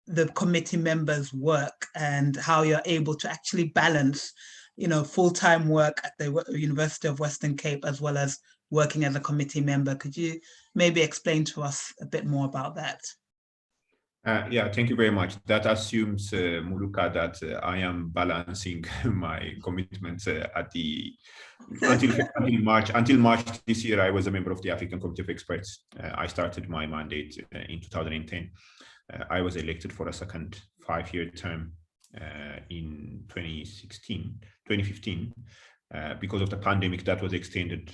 Speaker 2: the committee members work and how you're able to actually balance, full-time work at the University of Western Cape as well as working as a committee member. Could you maybe explain to us a bit more about that?
Speaker 3: Yeah, thank you very much. That assumes, Muluka, that I am balancing my commitments until March this year. I was a member of the African Committe of Experts. I started my mandate in 2010. I was elected for a second 5-year term in 2015. Because of the pandemic, that was extended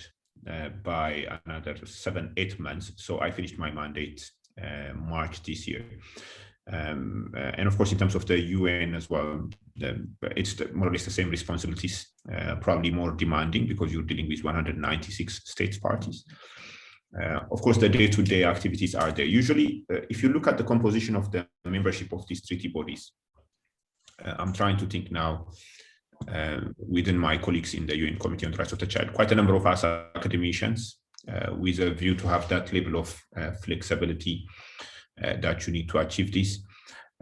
Speaker 3: by another 7-8 months. So I finished my mandate March this year. And of course, in terms of the UN as well, it's more or less the same responsibilities, probably more demanding because you're dealing with 196 states parties. Of course, the day-to-day activities are there. Usually, if you look at the composition of the membership of these treaty bodies, I'm trying to think now within my colleagues in the UN Committee on the Rights of the Child, quite a number of us are academicians with a view to have that level of flexibility that you need to achieve this.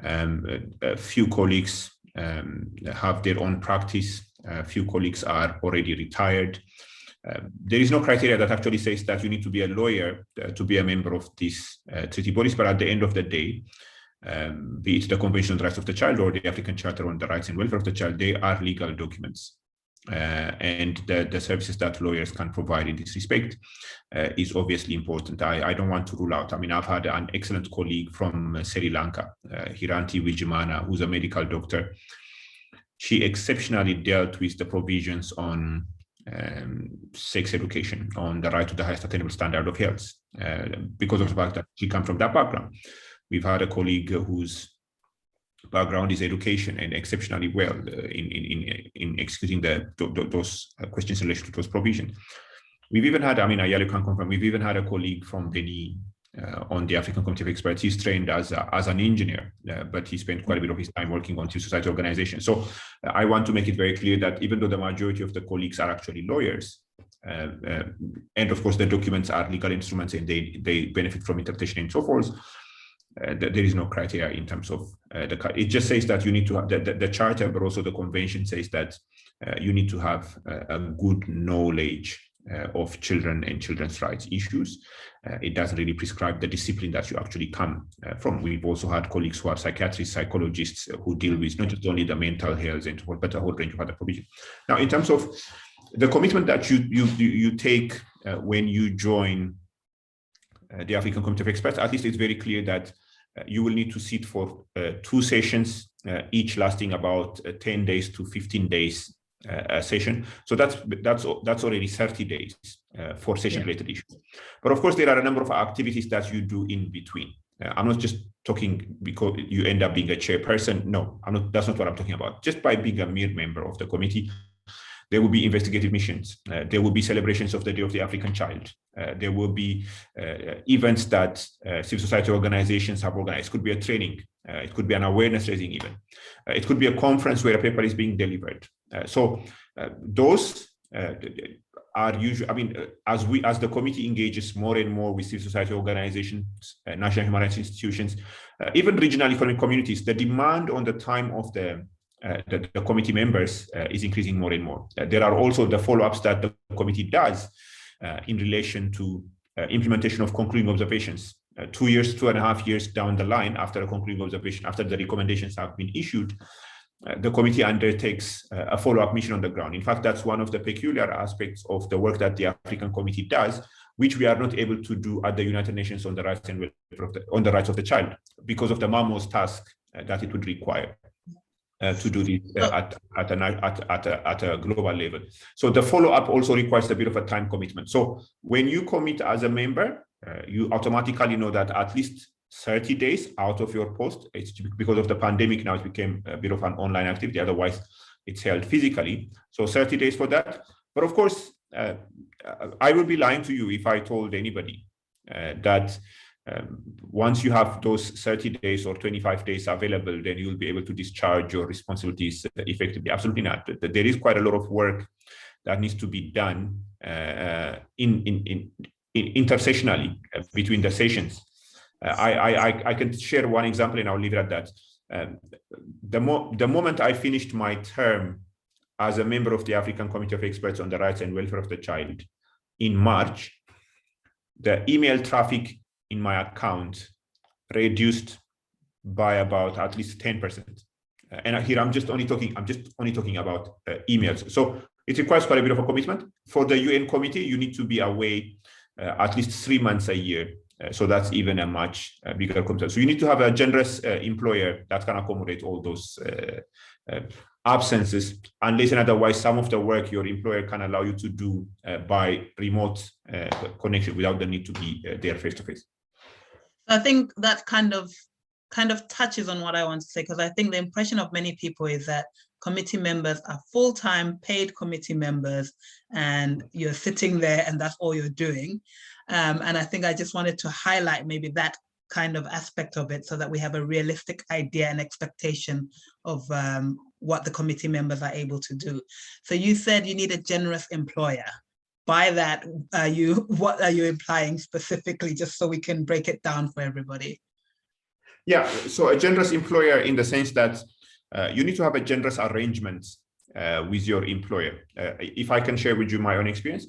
Speaker 3: A few colleagues have their own practice. A few colleagues are already retired. There is no criteria that actually says that you need to be a lawyer to be a member of these treaty bodies, but at the end of the day, be it the Convention on the Rights of the Child or the African Charter on the Rights and Welfare of the Child, they are legal documents. And the services that lawyers can provide in this respect is obviously important. I don't want to rule out. I mean, I've had an excellent colleague from Sri Lanka, Hiranti Wijimana, who's a medical doctor. She exceptionally dealt with the provisions on sex education, on the right to the highest attainable standard of health, because of the fact that she comes from that background. We've had a colleague whose background is education and exceptionally well in executing those questions in relation to those provisions. We've even had, Ayali can confirm, we've even had a colleague from Benin on the African Committe of Experts. He's trained as an engineer, but he spent quite a bit of his time working on civil society organizations. So I want to make it very clear that even though the majority of the colleagues are actually lawyers, and of course the documents are legal instruments and they benefit from interpretation and so forth, there is no criteria in terms of it just says that you need to have the charter, but also the convention says that you need to have a good knowledge of children and children's rights issues. It doesn't really prescribe the discipline that you actually come from. We've also had colleagues who are psychiatrists, psychologists who deal with not just only the mental health and but a whole range of other provisions. Now, in terms of the commitment that you take when you join the African Committe of Experts, at least it's very clear that you will need to sit for 2 sessions, each lasting about 10 days to 15 days a session. So that's already 30 days for session-related issues. But of course, there are a number of activities that you do in between. I'm not just talking because you end up being a chairperson. No, that's not what I'm talking about. Just by being a mere member of the committee, there will be investigative missions. There will be celebrations of the Day of the African Child. There will be events that civil society organizations have organized. It could be a training. It could be an awareness raising event. It could be a conference where a paper is being delivered. So those are usually, as the committee engages more and more with civil society organizations, national human rights institutions, even regional economic communities, the demand on the time of the the committee members is increasing more and more. There are also the follow-ups that the committee does in relation to implementation of concluding observations. 2 years, 2.5 years down the line after a concluding observation, after the recommendations have been issued, the committee undertakes a follow-up mission on the ground. In fact, that's one of the peculiar aspects of the work that the African Committee does, which we are not able to do at the United Nations on the rights and on the rights of the child because of the MAMO's task that it would require to do this at a global level. So the follow-up also requires a bit of a time commitment. So when you commit as a member, you automatically know that at least 30 days out of your post, it's because of the pandemic now, it became a bit of an online activity. Otherwise, it's held physically. So 30 days for that. But of course, I would be lying to you if I told anybody that once you have those 30 days or 25 days available, then you'll be able to discharge your responsibilities effectively. Absolutely not. There is quite a lot of work that needs to be done intersessionally between the sessions. I can share one example and I'll leave it at that. The moment I finished my term as a member of the African Committe of Experts on the Rights and Welfare of the Child in March, the email traffic in my account reduced by about at least 10%. And here I'm just only talking about emails. So it requires quite a bit of a commitment. For the UN committee, you need to be away at least 3 months a year. So that's even a much bigger commitment. So you need to have a generous employer that can accommodate all those absences, unless and otherwise some of the work your employer can allow you to do by remote connection without the need to be there face to face.
Speaker 2: I think that kind of touches on what I want to say, because I think the impression of many people is that committee members are full-time paid committee members and you're sitting there and that's all you're doing. And I think I just wanted to highlight maybe that kind of aspect of it so that we have a realistic idea and expectation of what the committee members are able to do. So you said you need a generous employer. By that, what are you implying specifically, just so we can break it down for everybody?
Speaker 3: Yeah, so a generous employer in the sense that you need to have a generous arrangement with your employer. If I can share with you my own experience,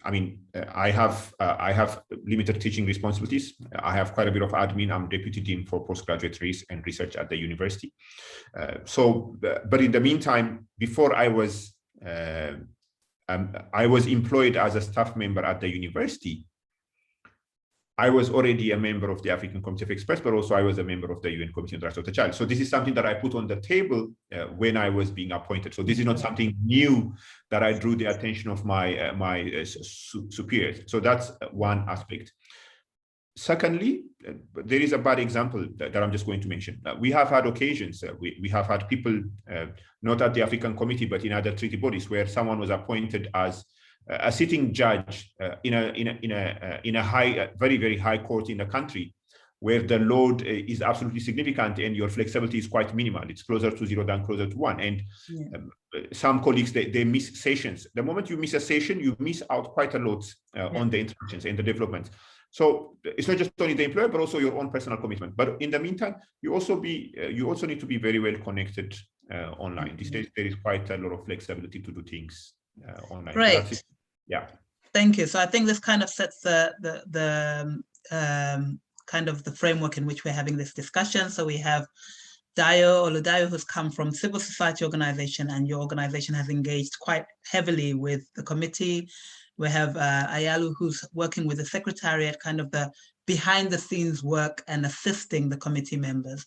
Speaker 3: I have limited teaching responsibilities. I have quite a bit of admin. I'm deputy dean for postgraduate and research at the university. But in the meantime, before I was employed as a staff member at the university, I was already a member of the African Committe of Experts, but also I was a member of the UN Committee on the Rights of the Child. So this is something that I put on the table when I was being appointed. So this is not something new that I drew the attention of my superiors. So that's one aspect. Secondly, there is a bad example that I'm just going to mention. We have had occasions, we have had people, not at the African Committee, but in other treaty bodies, where someone was appointed as a sitting judge in a high, very, very high court in the country, where the load is absolutely significant and your flexibility is quite minimal. It's closer to 0 than closer to 1. And some colleagues, they miss sessions. The moment you miss a session, you miss out quite a lot on the interactions and the development. So it's not just only the employer, but also your own personal commitment. But in the meantime, you also need to be very well connected online. These days, there is quite a lot of flexibility to do things online.
Speaker 2: Right.
Speaker 3: So yeah.
Speaker 2: Thank you. So I think this kind of sets the kind of the framework in which we're having this discussion. So we have Oludayo, who's come from civil society organization, and your organization has engaged quite heavily with the committee. We have Ayalu, who's working with the secretariat, kind of the behind the scenes work and assisting the committee members.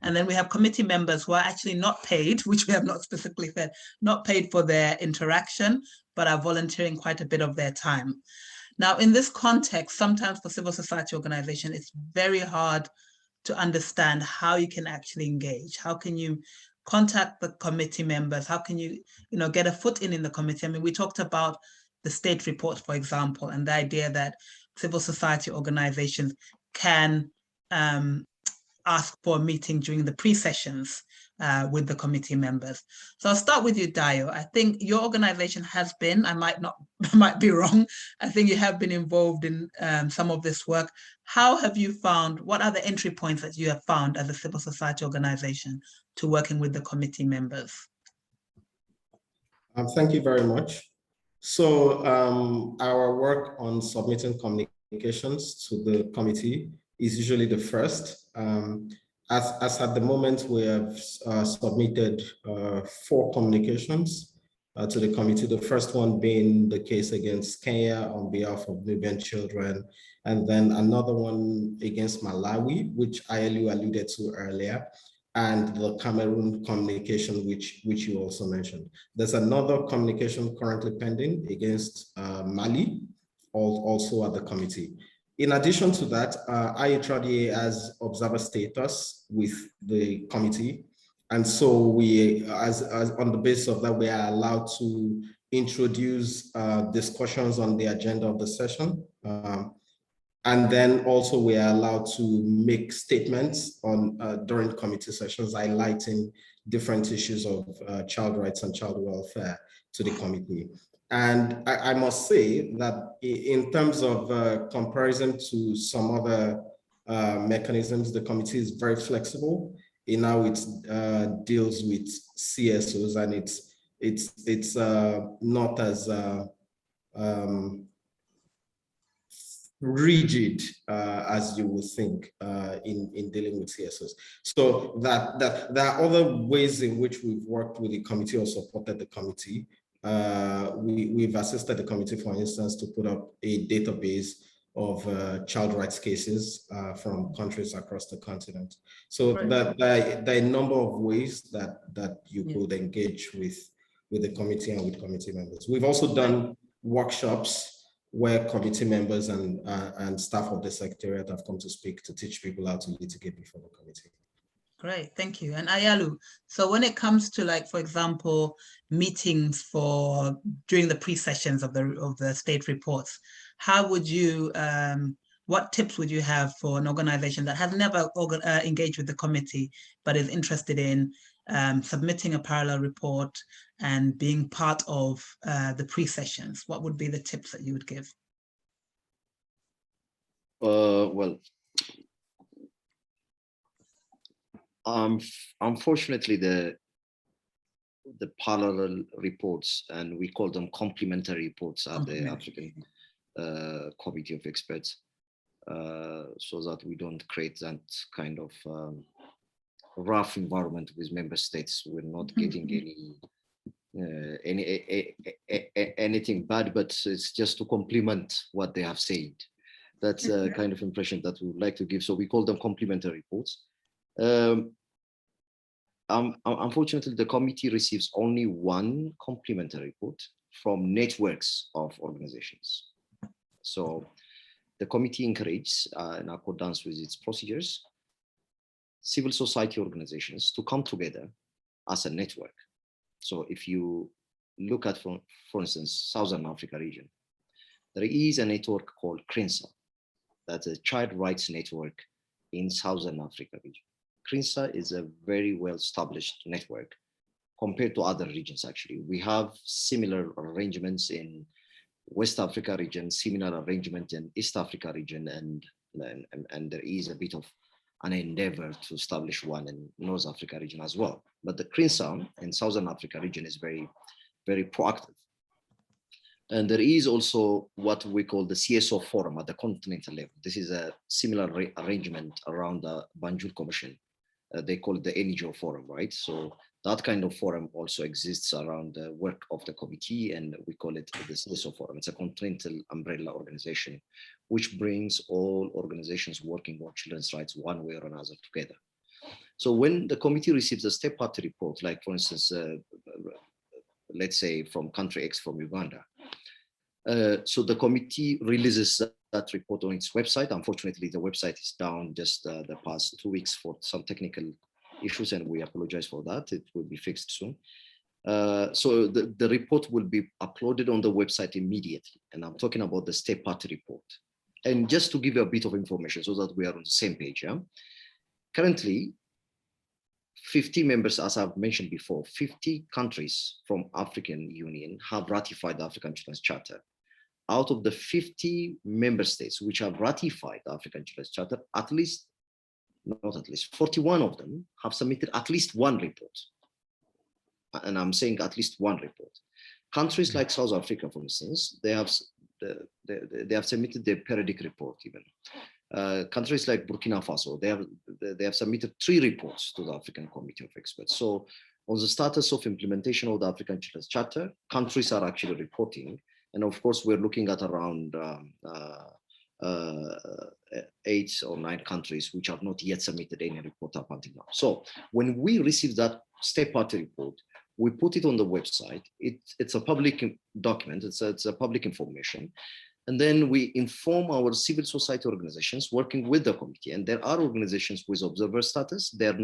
Speaker 2: And then we have committee members who are actually not paid, which we have not specifically said, not paid for their interaction, but are volunteering quite a bit of their time. Now, in this context, sometimes for civil society organization, it's very hard to understand how you can actually engage. How can you contact the committee members? How can you, get a foot in the committee? I mean, we talked about the state report, for example, and the idea that civil society organizations can ask for a meeting during the pre-sessions with the committee members. So I'll start with you, Dayo. I think your organization has been, I might be wrong, I think you have been involved in some of this work. How have you found, what are the entry points that you have found as a civil society organization to working with the committee members?
Speaker 5: Thank you very much. So our work on submitting communications to the committee is usually the first. As at the moment, we have submitted 4 communications to the committee, the first one being the case against Kenya on behalf of Nubian children, and then another one against Malawi, which Ayalu alluded to earlier, and the Cameroon communication, which you also mentioned. There's another communication currently pending against Mali, also at the committee. In addition to that, IHRDA has observer status with the committee. And so we, as on the basis of that, we are allowed to introduce discussions on the agenda of the session. And then also we are allowed to make statements on during committee sessions, highlighting different issues of child rights and child welfare to the committee. And I must say that in terms of comparison to some other mechanisms, the committee is very flexible in how it deals with CSOs, and it's not as rigid as you would think in dealing with CSOs. So that there are other ways in which we've worked with the committee or supported the committee. We've assisted the committee, for instance, to put up a database of child rights cases from countries across the continent. So there are a number of ways that you could engage with the committee and with committee members. We've also done workshops where committee members and staff of the Secretariat have come to speak to teach people how to litigate before the committee.
Speaker 2: Great, thank you. And Ayalu, so when it comes to, like, for example, meetings during the pre-sessions of the state reports, how would you, what tips would you have for an organization that has never engaged with the committee, but is interested in submitting a parallel report and being part of the pre-sessions? What would be the tips that you would give?
Speaker 4: Well, unfortunately, the parallel reports, and we call them complementary reports, at the African Committe of Experts, so that we don't create that kind of rough environment with member states. We're not getting anything bad, but it's just to complement what they have said. That's a kind of impression that we would like to give. So we call them complementary reports. Unfortunately, the committee receives only one complementary report from networks of organizations. So the committee encourages, in accordance with its procedures, civil society organizations to come together as a network. So if you look at, for instance, Southern Africa region, there is a network called CRINSA. That's a child rights network in Southern Africa region. CRINSA is a very well-established network compared to other regions, actually. We have similar arrangements in West Africa region, similar arrangement in East Africa region, and there is a bit of an endeavor to establish one in North Africa region as well. But the CRINSA in Southern Africa region is very, very proactive. And there is also what we call the CSO forum at the continental level. This is a similar arrangement around the Banjul Commission. They call it the NGO forum, right? So that kind of forum also exists around the work of the committee, and we call it the CSO forum. It's a continental umbrella organization, which brings all organizations working on children's rights one way or another together. So when the committee receives a step party report, like for instance, let's say from country X, from Uganda, so the committee releases that report on its website. Unfortunately, the website is down just the past 2 weeks for some technical issues, and we apologize for that. It will be fixed soon. So the report will be uploaded on the website immediately. And I'm talking about the state party report. And just to give you a bit of information so that we are on the same page, yeah? Currently, 50 members, as I've mentioned before, 50 countries from African Union have ratified the African Children's Charter. Out of the 50 member states which have ratified the African Children's Charter, at least, not at least, 41 of them have submitted at least one report. And I'm saying at least one report. Countries like South Africa, for instance, they have submitted their periodic report even. Countries like Burkina Faso, they have submitted 3 reports to the African Committee of Experts. So on the status of implementation of the African Children's Charter, countries are actually reporting. And of course, we're looking at around 8 or 9 countries which have not yet submitted any report up until now. So when we receive that state party report, we put it on the website. It's a public document. It's a public information. And then we inform our civil society organizations working with the committee. And there are organizations with observer status. They're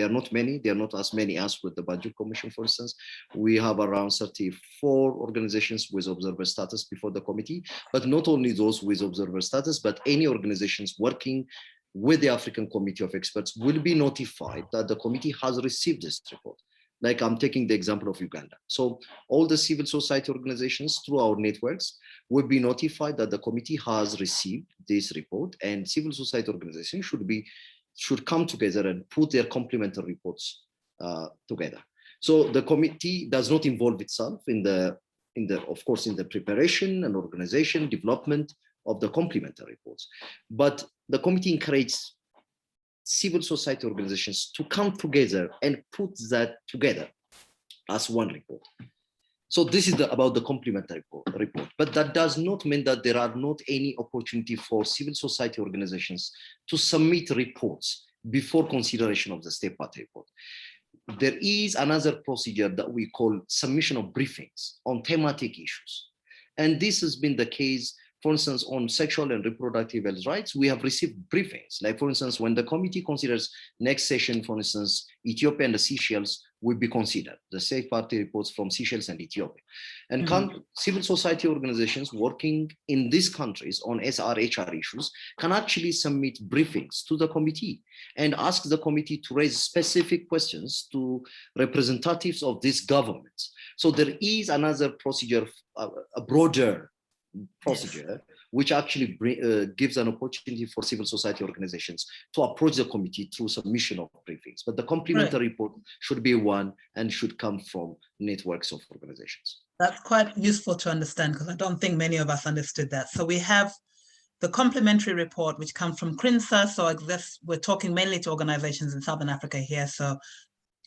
Speaker 4: not many. They're not as many as with the Budget Commission, for instance. We have around 34 organizations with observer status before the committee, but not only those with observer status, but any organizations working with the African Committee of Experts will be notified that the committee has received this report. Like I'm taking the example of Uganda. So all the civil society organizations through our networks will be notified that the committee has received this report, and civil society organizations should come together and put their complementary reports together. So the committee does not involve itself in the preparation and organization, development of the complementary reports, but the committee encourages civil society organizations to come together and put that together as one report. So this is about the complementary report, but that does not mean that there are not any opportunity for civil society organizations to submit reports before consideration of the state party report. There is another procedure that we call submission of briefings on thematic issues. And this has been the case. For instance, on sexual and reproductive health rights, we have received briefings. Like, for instance, when the committee considers next session, for instance, Ethiopia and the Seychelles will be considered, the state party reports from Seychelles and Ethiopia. And civil society organizations working in these countries on SRHR issues can actually submit briefings to the committee and ask the committee to raise specific questions to representatives of these governments. So there is another procedure, a broader procedure, which actually gives an opportunity for civil society organizations to approach the committee through submission of briefings. But the complementary report should be one and should come from networks of organizations.
Speaker 2: That's quite useful to understand, because I don't think many of us understood that. So we have the complementary report, which comes from CRINSA. So I guess we're talking mainly to organizations in Southern Africa here. So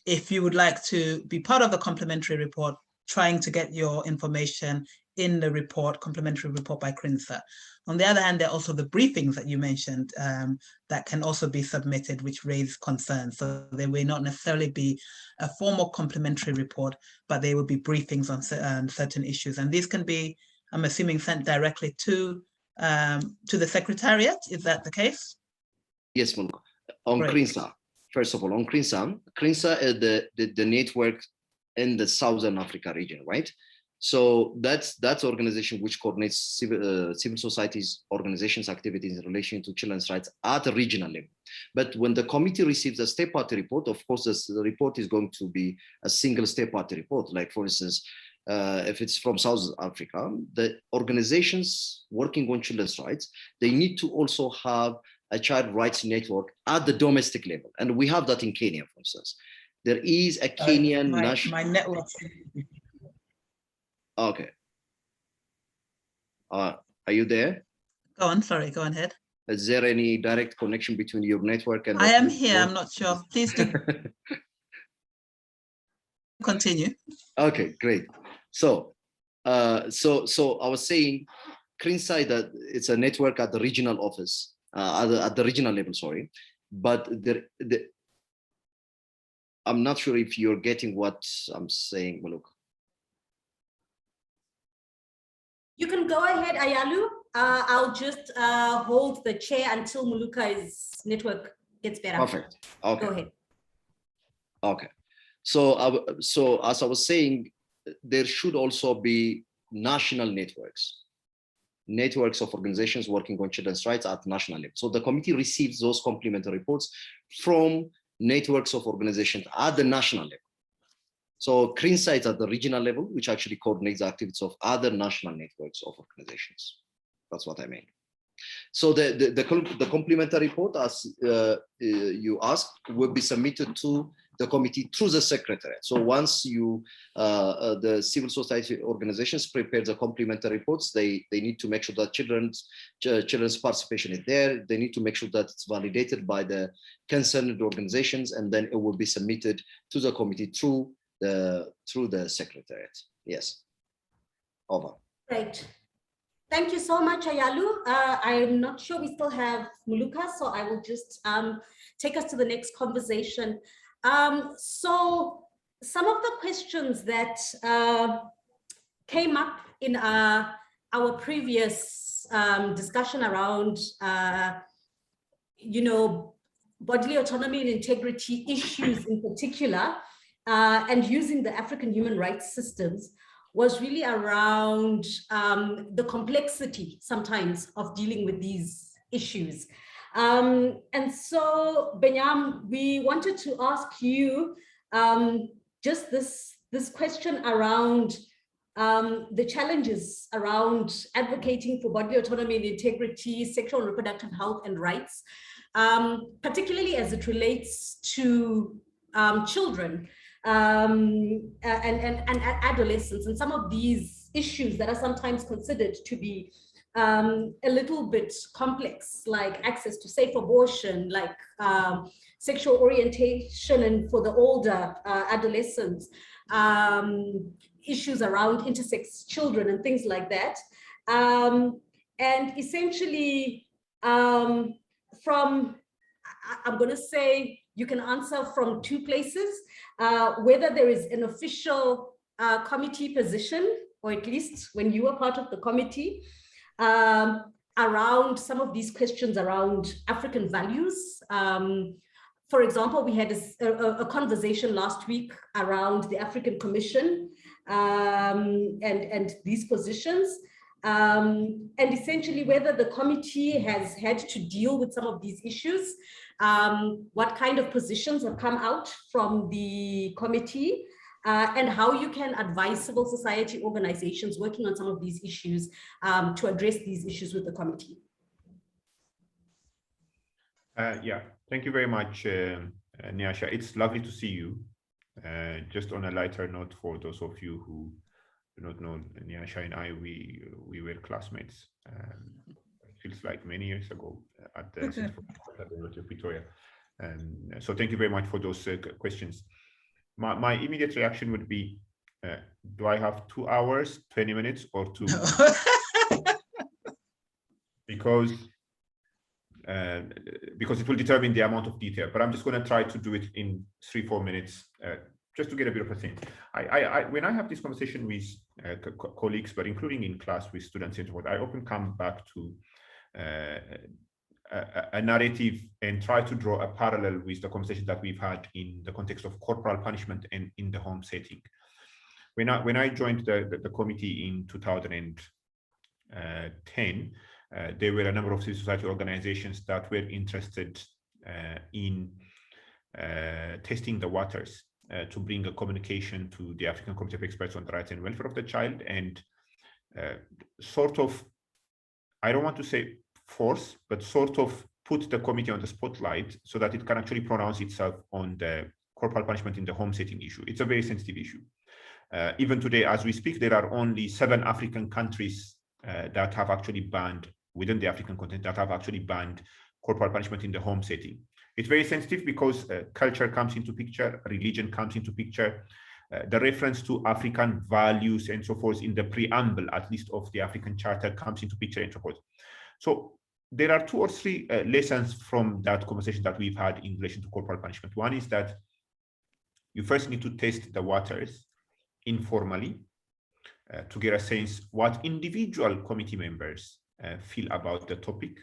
Speaker 2: if you would like to be part of the complementary report, trying to get your information in the report, complementary report by CRINSA. On the other hand, there are also the briefings that you mentioned that can also be submitted, which raise concerns. So they may not necessarily be a formal complementary report, but they will be briefings on certain issues. And these can be, I'm assuming, sent directly to the Secretariat. Is that the case?
Speaker 4: Yes, Monica. On CRINSA, first of all, on CRINSA is the network in the Southern Africa region, right? So that's organization which coordinates civil society's organizations' activities in relation to children's rights at a regional level. But when the committee receives a state party report, of course, the report is going to be a single state party report. Like, for instance, if it's from South Africa, the organizations working on children's rights, they need to also have a child rights network at the domestic level. And we have that in Kenya, for instance. There is a Kenyan national...
Speaker 2: My network...
Speaker 4: Okay. Are you there?
Speaker 2: Go on, sorry, go on ahead.
Speaker 4: Is there any direct connection between your network and...
Speaker 2: I am here, I'm not sure. Please do. Continue.
Speaker 4: Okay, great. So I was saying, CRINSA, that it's a network at the regional office, at the regional level, sorry. But I'm not sure if you're getting what I'm saying, Maluk.
Speaker 1: You can go ahead, Ayalu. I'll just hold the chair until Muluka's network gets better.
Speaker 4: Perfect. Okay.
Speaker 1: Go ahead.
Speaker 4: Okay. So as I was saying, there should also be national networks networks of organizations working on children's rights at national level. So the committee receives those complementary reports from networks of organizations at the national level. So CRIN sites at the regional level, which actually coordinates the activities of other national networks of organizations. That's what I mean. So the complementary report, as you asked, will be submitted to the committee through the secretariat. So once the civil society organizations prepare the complementary reports, they need to make sure that children's participation is there. They need to make sure that it's validated by the concerned organizations, and then it will be submitted to the committee through the secretariat. Yes. Over.
Speaker 1: Great. Thank you so much, Ayalu. I'm not sure we still have Muluka, so I will just take us to the next conversation. So some of the questions that came up in our previous discussion around, bodily autonomy and integrity issues in particular, and using the African human rights systems, was really around the complexity sometimes of dealing with these issues. And so, Benyam, we wanted to ask you just this question around the challenges around advocating for bodily autonomy and integrity, sexual and reproductive health and rights, particularly as it relates to children. And adolescents, and some of these issues that are sometimes considered to be a little bit complex, like access to safe abortion, like sexual orientation, and for the older adolescents, issues around intersex children and things like that. And essentially, I'm going to say, you can answer from two places, whether there is an official committee position, or at least when you were part of the committee, around some of these questions around African values. For example, we had a conversation last week around the African Commission and these positions. And essentially whether the committee has had to deal with some of these issues, what kind of positions have come out from the committee, and how you can advise civil society organizations working on some of these issues to address these issues with the committee.
Speaker 3: Yeah, thank you very much, Nyasha. It's lovely to see you. Just on a lighter note, for those of you who do not know, Nyasha and I, we were classmates. It feels like many years ago at the Center for the University of Pretoria. So thank you very much for those questions. My immediate reaction would be, do I have 2 hours, 20 minutes, or 2 minutes? Because it will determine the amount of detail, but I'm just going to try to do it in 3-4 minutes, just to get a bit of a thing. When I have this conversation with colleagues, but including in class with students and so forth, I often come back to a narrative and try to draw a parallel with the conversation that we've had in the context of corporal punishment and in the home setting. When I joined the committee in 2010, there were a number of civil society organizations that were interested in testing the waters to bring a communication to the African Committe of Experts on the Rights and Welfare of the Child, and sort of, I don't want to say force, but sort of put the committee on the spotlight so that it can actually pronounce itself on the corporal punishment in the home setting issue. It's a very sensitive issue. Even today, as we speak, there are only 7 African countries that have actually banned, within the African continent, that have actually banned corporal punishment in the home setting. It's very sensitive because culture comes into picture, religion comes into picture, the reference to African values and so forth in the preamble, at least of the African Charter, comes into picture and so forth. So there are 2 or 3 lessons from that conversation that we've had in relation to corporal punishment. One is that you first need to test the waters informally to get a sense what individual committee members feel about the topic,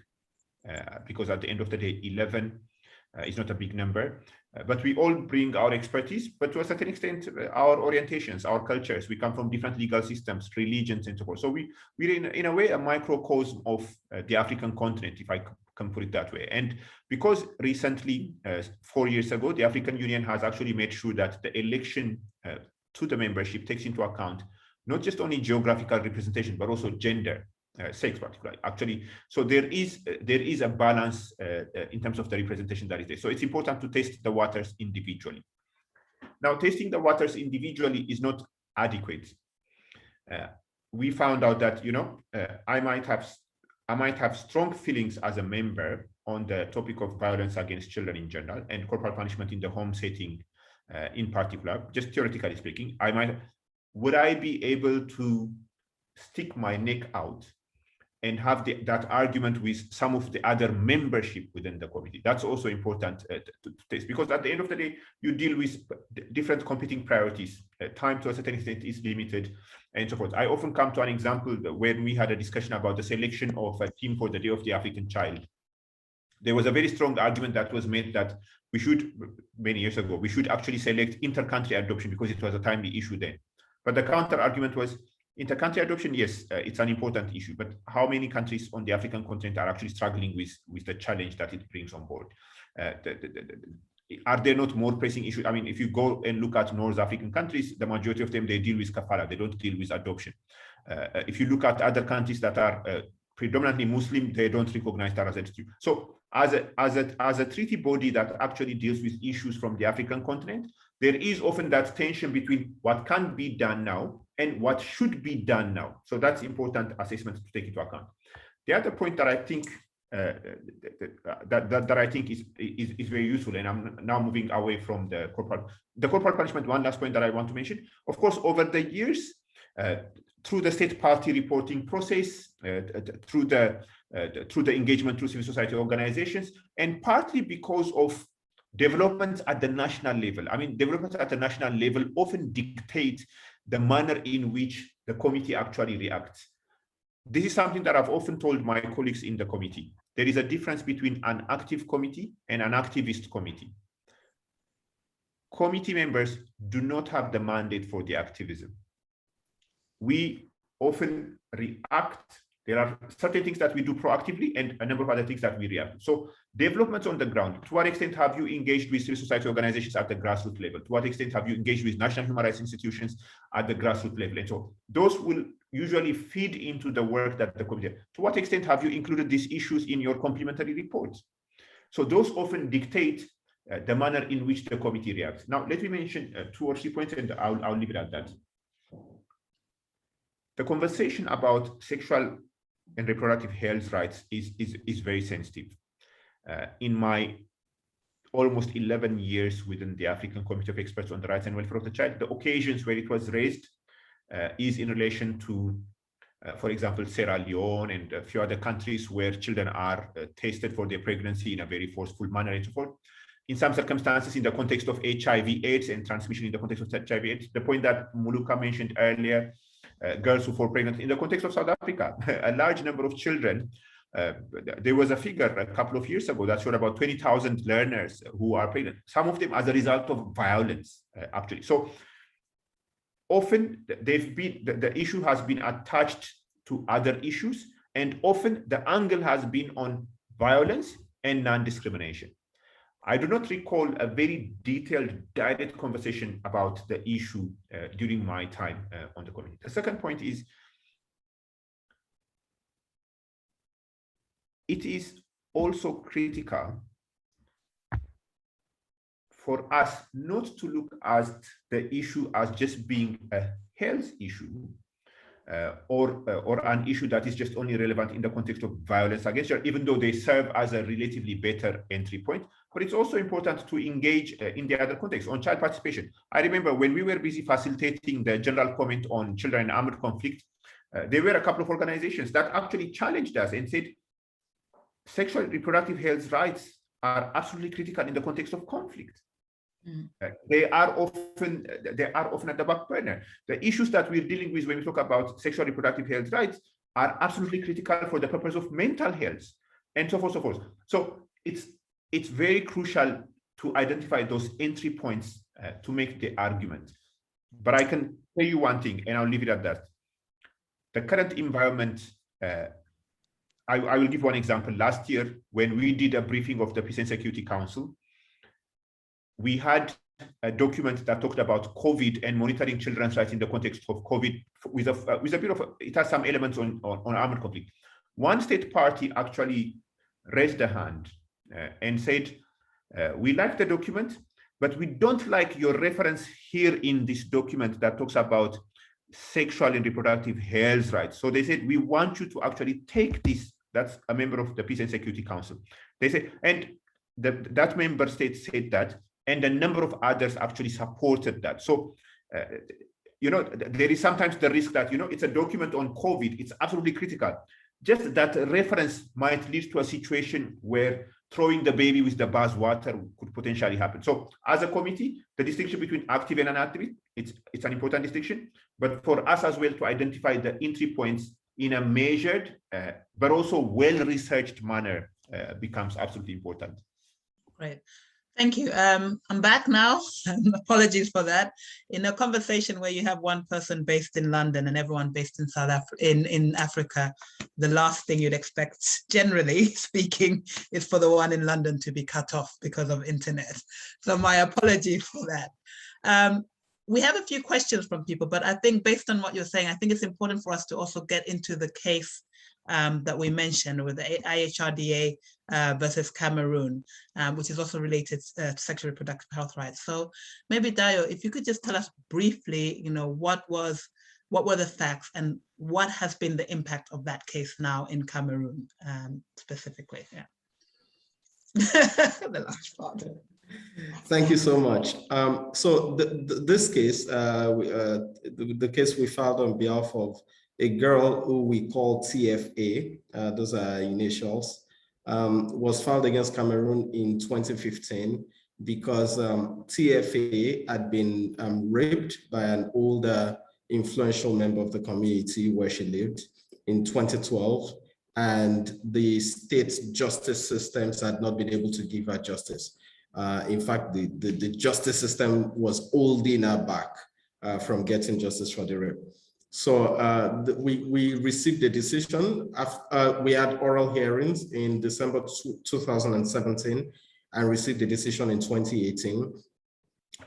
Speaker 3: because at the end of the day, 11 is not a big number. But we all bring our expertise, but to a certain extent, our orientations, our cultures. We come from different legal systems, religions, and so forth. So we're in a way a microcosm of the African continent, if I can put it that way. And because recently, 4 years ago, the African Union has actually made sure that the election to the membership takes into account not just only geographical representation, but also gender, sex particularly, actually. So there is a balance in terms of the representation that is there. So it's important to test the waters individually. Now, testing the waters individually is not adequate. We found out that, you know, I might have strong feelings as a member on the topic of violence against children in general and corporal punishment in the home setting in particular, just theoretically speaking. Would I be able to stick my neck out and have that argument with some of the other membership within the committee? That's also important to test, because at the end of the day, you deal with different competing priorities. Time to a certain extent is limited and so forth. I often come to an example when we had a discussion about the selection of a theme for the Day of the African Child. There was a very strong argument that was made that we should, many years ago, we should actually select inter-country adoption because it was a timely issue then. But the counter argument was, inter-country adoption, yes, it's an important issue, but how many countries on the African continent are actually struggling with the challenge that it brings on board? Are there not more pressing issues? I mean, if you go and look at North African countries, the majority of them, they deal with kafala, they don't deal with adoption. If you look at other countries that are predominantly Muslim, they don't recognize that as a treaty. So as a treaty body that actually deals with issues from the African continent, there is often that tension between what can be done now and what should be done now. So that's important assessment to take into account. The other point that I think that I think is very useful, and I'm now moving away from the corporal punishment. One last point that I want to mention, of course, over the years, through the state party reporting process, through the engagement through civil society organizations, and partly because of developments at the national level. I mean, developments at the national level often dictate the manner in which the committee actually reacts. This is something that I've often told my colleagues in the committee. There is a difference between an active committee and an activist committee. Committee members do not have the mandate for the activism. We often react. There are certain things that we do proactively and a number of other things that we react. So developments on the ground, to what extent have you engaged with civil society organizations at the grassroots level? To what extent have you engaged with national human rights institutions at the grassroots level? And so those will usually feed into the work that the committee. To what extent have you included these issues in your complementary reports? So those often dictate the manner in which the committee reacts. Now, let me mention 2 or 3 points, and I'll leave it at that. The conversation about sexual and reproductive health rights is very sensitive. In my almost 11 years within the African Committe of Experts on the Rights and Welfare of the Child, the occasions where it was raised is in relation to, for example, Sierra Leone and a few other countries where children are tested for their pregnancy in a very forceful manner and so forth. In some circumstances, in the context of HIV/AIDS and transmission in the context of HIV/AIDS, the point that Muluka mentioned earlier, girls who fall pregnant. In the context of South Africa, a large number of children, there was a figure a couple of years ago that showed about 20,000 learners who are pregnant, some of them as a result of violence, actually. So often the issue has been attached to other issues, and often the angle has been on violence and non-discrimination. I do not recall a very detailed, direct conversation about the issue during my time on the committee. The second point is, it is also critical for us not to look at the issue as just being a health issue or an issue that is just only relevant in the context of violence against children, even though they serve as a relatively better entry point. But it's also important to engage in the other context on child participation. I remember when we were busy facilitating the general comment on children in armed conflict, there were a couple of organizations that actually challenged us and said, sexual and reproductive health rights are absolutely critical in the context of conflict. They are often at the back burner. The issues that we're dealing with when we talk about sexual and reproductive health rights are absolutely critical for the purpose of mental health and so forth, so forth. So it's very crucial to identify those entry points to make the argument. But I can tell you one thing, and I'll leave it at that. The current environment, I will give one example. Last year, when we did a briefing of the Peace and Security Council, we had a document that talked about COVID and monitoring children's rights in the context of COVID with a bit of, it has some elements on armed conflict. One state party actually raised a hand and said, we like the document, but we don't like your reference here in this document that talks about sexual and reproductive health rights. So they said, we want you to actually take this. That's a member of the Peace and Security Council. They say, and that member state said that, and a number of others actually supported that. So, you know, there is sometimes the risk that, you know, it's a document on COVID, it's absolutely critical. Just that reference might lead to a situation where throwing the baby with the bathwater could potentially happen. So as a committee, the distinction between active and inactive, it's an important distinction, but for us as well to identify the entry points in a measured, but also well-researched manner becomes absolutely important.
Speaker 2: Great. Thank you. I'm back now. Apologies for that. In a conversation where you have one person based in London and everyone based in in Africa, the last thing you'd expect, generally speaking, is for the one in London to be cut off because of internet. So my apologies for that. We have a few questions from people, but I think based on what you're saying, I think it's important for us to also get into the case that we mentioned with the IHRDA versus Cameroon, which is also related to sexual reproductive health rights. So maybe Dayo, if you could just tell us briefly, you know, what were the facts and what has been the impact of that case now in Cameroon specifically? Yeah. The last part.
Speaker 5: Thank you so much. So this case, the case we filed on behalf of a girl who we call TFA, those are initials, was filed against Cameroon in 2015 because TFA had been raped by an older influential member of the community where she lived in 2012, and the state's justice systems had not been able to give her justice. In fact, the justice system was holding her back from getting justice for the rape. So we received a decision. We had oral hearings in December 2017 and received a decision in 2018,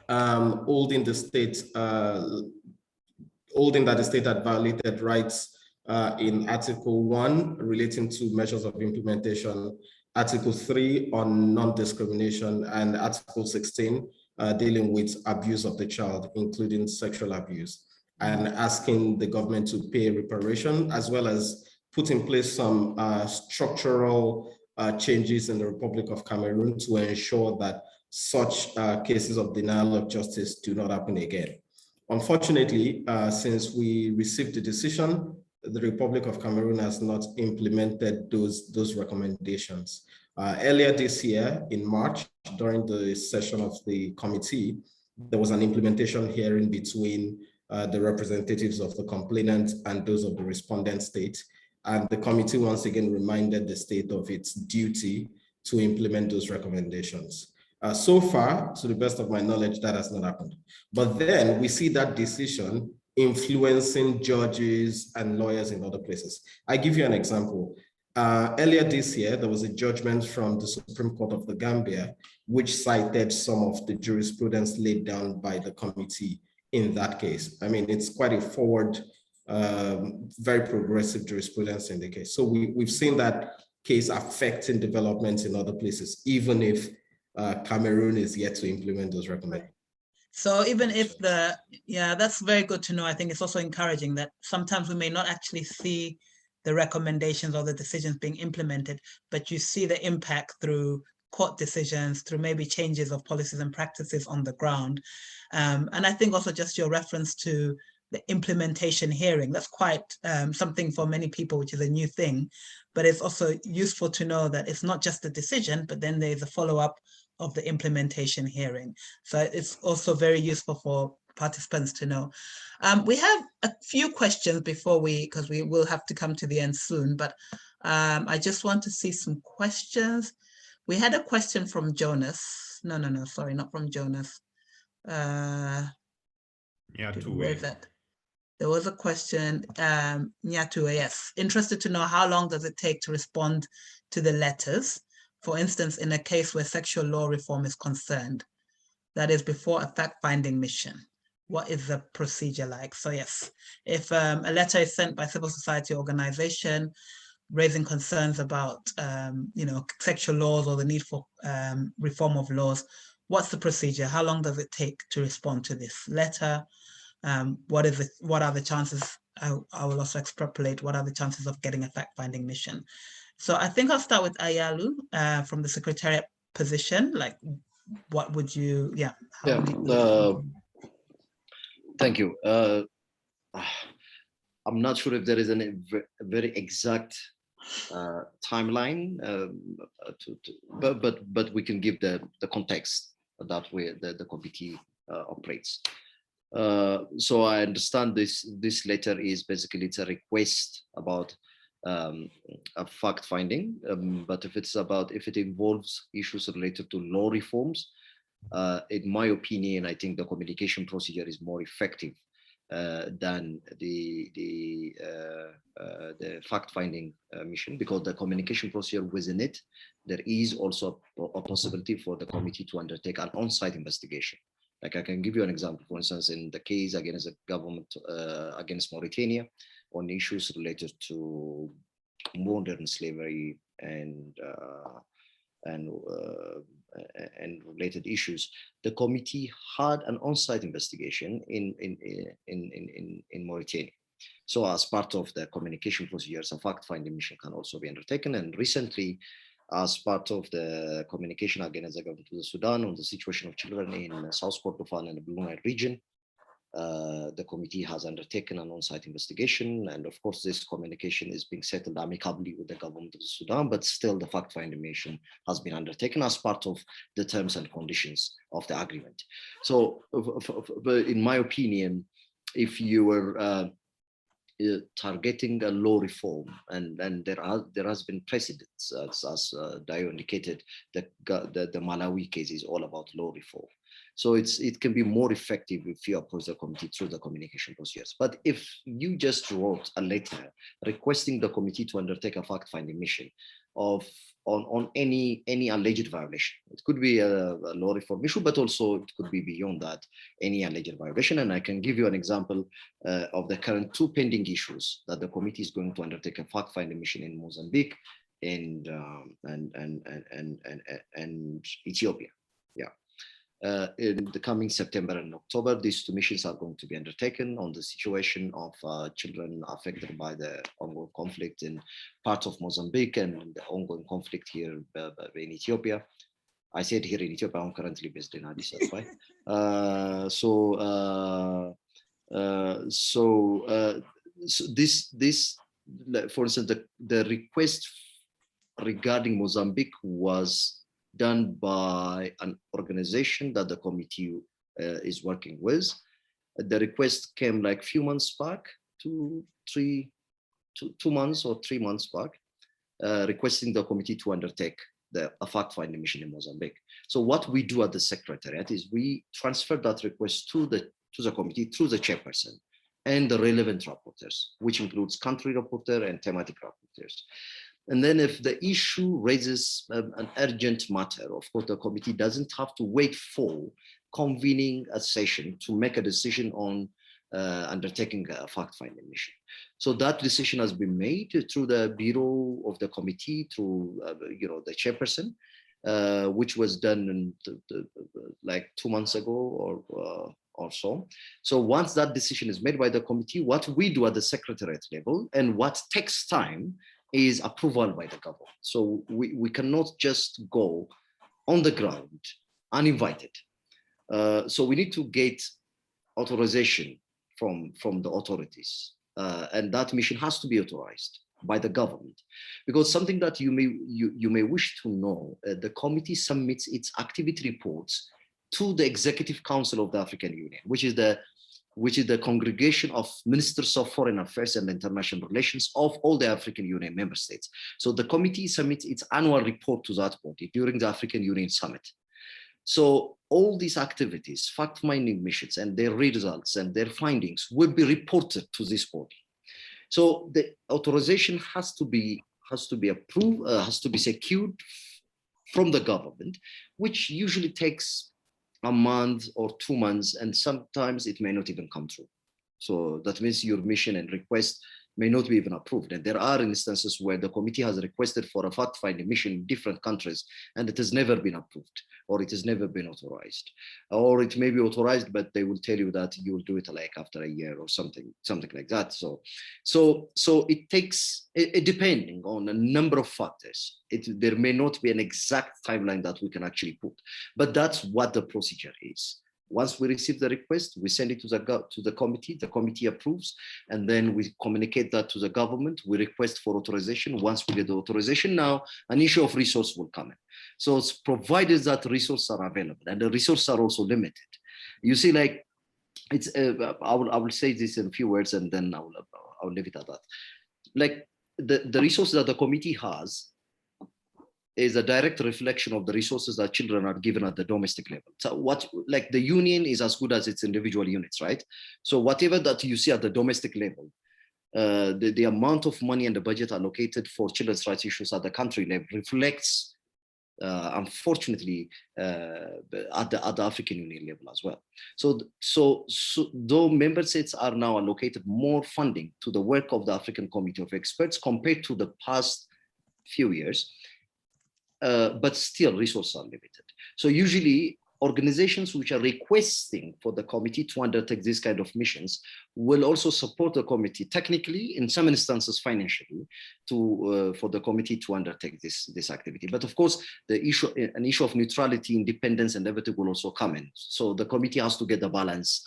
Speaker 5: holding that the state had violated rights in Article 1 relating to measures of implementation, Article 3 on non-discrimination, and Article 16 dealing with abuse of the child, including sexual abuse, and asking the government to pay reparation, as well as put in place some structural changes in the Republic of Cameroon to ensure that such cases of denial of justice do not happen again. Unfortunately, since we received the decision, the Republic of Cameroon has not implemented those recommendations. Earlier this year, in March, during the session of the committee, there was an implementation hearing between the representatives of the complainant and those of the respondent state. And the committee once again reminded the state of its duty to implement those recommendations. So far, to the best of my knowledge, that has not happened. But then we see that decision influencing judges and lawyers in other places. I give you an example. Earlier this year, there was a judgment from the Supreme Court of the Gambia, which cited some of the jurisprudence laid down by the committee in that case. I mean, it's quite a forward, very progressive jurisprudence in the case. So we've seen that case affecting developments in other places, even if Cameroon is yet to implement those recommendations.
Speaker 2: So even if that's very good to know. I think it's also encouraging that sometimes we may not actually see the recommendations or the decisions being implemented, but you see the impact through court decisions, through maybe changes of policies and practices on the ground. And I think also just your reference to the implementation hearing, that's quite something for many people, which is a new thing, but it's also useful to know that it's not just the decision, but then there's a follow-up of the implementation hearing. So it's also very useful for participants to know. We have a few questions before because we will have to come to the end soon, but I just want to see some questions. We had a question from Jonas. No, sorry, not from Jonas. Where is that? There was a question, Nyatue, yes. Interested to know how long does it take to respond to the letters? For instance, in a case where sexual law reform is concerned, that is before a fact-finding mission. What is the procedure like? So yes, if a letter is sent by civil society organization raising concerns about sexual laws or the need for reform of laws, what's the procedure? How long does it take to respond to this letter? What are the chances? I will also extrapolate what are the chances of getting a fact-finding mission. So I think I'll start with Ayalu from the Secretariat position. Like, what would you?
Speaker 4: Thank you. I'm not sure if there is a very exact timeline, but we can give the context that way the committee operates. So I understand this letter is basically, it's a request about a fact finding, but if it involves issues related to law reforms, in my opinion, I think the communication procedure is more effective than the fact-finding mission, because the communication procedure within it, there is also a possibility for the committee to undertake an on-site investigation. Like, I can give you an example, for instance, in the case against the government, against Mauritania, on issues related to modern slavery and related issues, the committee had an on-site investigation in Mauritania. So as part of the communication procedures, a fact-finding mission can also be undertaken. And recently, as part of the communication against the government of the Sudan on the situation of children in South Kordofan and the Blue Nile region, the committee has undertaken an on-site investigation, and of course this communication is being settled amicably with the government of Sudan, but still the fact-finding mission has been undertaken as part of the terms and conditions of the agreement. So in my opinion, if you were targeting a law reform, and there has been precedents, as Dio indicated, the Malawi case is all about law reform. So it can be more effective if you approach the committee through the communication procedures. But if you just wrote a letter requesting the committee to undertake a fact-finding mission on any alleged violation, it could be a law reform issue, but also it could be beyond that, any alleged violation. And I can give you an example of the current two pending issues that the committee is going to undertake a fact-finding mission in Mozambique and Ethiopia. Yeah. In the coming September and October, these two missions are going to be undertaken on the situation of children affected by the ongoing conflict in parts of Mozambique and the ongoing conflict here in Ethiopia. I said here in Ethiopia, I'm currently based in Addis, that's why. So this, for instance, the request regarding Mozambique was done by an organization that the committee is working with. The request came like few months back, 2 months or 3 months back, requesting the committee to undertake a fact-finding mission in Mozambique. So what we do at the Secretariat is we transfer that request to the committee through the chairperson and the relevant rapporteurs, which includes country rapporteur and thematic rapporteurs. And then if the issue raises an urgent matter, of course, the committee doesn't have to wait for convening a session to make a decision on undertaking a fact-finding mission. So that decision has been made through the bureau of the committee, through the chairperson, which was done like 2 months ago or so. So once that decision is made by the committee, what we do at the Secretariat level and what takes time is approval by the government. So we cannot just go on the ground uninvited. So we need to get authorization from the authorities, and that mission has to be authorized by the government, because something that you may wish to know, the committee submits its activity reports to the Executive Council of the African Union, which is the congregation of ministers of foreign affairs and international relations of all the African Union member states. So the committee submits its annual report to that body during the African Union summit. So all these activities, fact-finding missions and their results and their findings will be reported to this body. So the authorization has to be approved, has to be secured from the government, which usually takes a month or 2 months, and sometimes it may not even come through. So that means your mission and request may not be even approved. And there are instances where the committee has requested for a fact-finding mission in different countries, and it has never been approved, or it has never been authorized. Or it may be authorized, but they will tell you that you will do it like after a year or something like that. So it takes, depending on a number of factors, there may not be an exact timeline that we can actually put, but that's what the procedure is. Once we receive the request, we send it to the committee approves, and then we communicate that to the government. We request for authorization. Once we get the authorization, now an issue of resource will come in. So it's provided that resources are available, and the resources are also limited. You see, like, it's I will say this in a few words, and then I'll leave it at that. Like, the resources that the committee has is a direct reflection of the resources that children are given at the domestic level. So like the union is as good as its individual units, right? So whatever that you see at the domestic level, the amount of money and the budget allocated for children's rights issues at the country level reflects, unfortunately, at the African Union level as well. So though member states are now allocated more funding to the work of the African Committe of Experts compared to the past few years, but still resources are limited. So usually organizations which are requesting for the committee to undertake this kind of missions will also support the committee technically, in some instances financially, for the committee to undertake this activity. But of course, an issue of neutrality, independence, and everything will also come in. So the committee has to get the balance,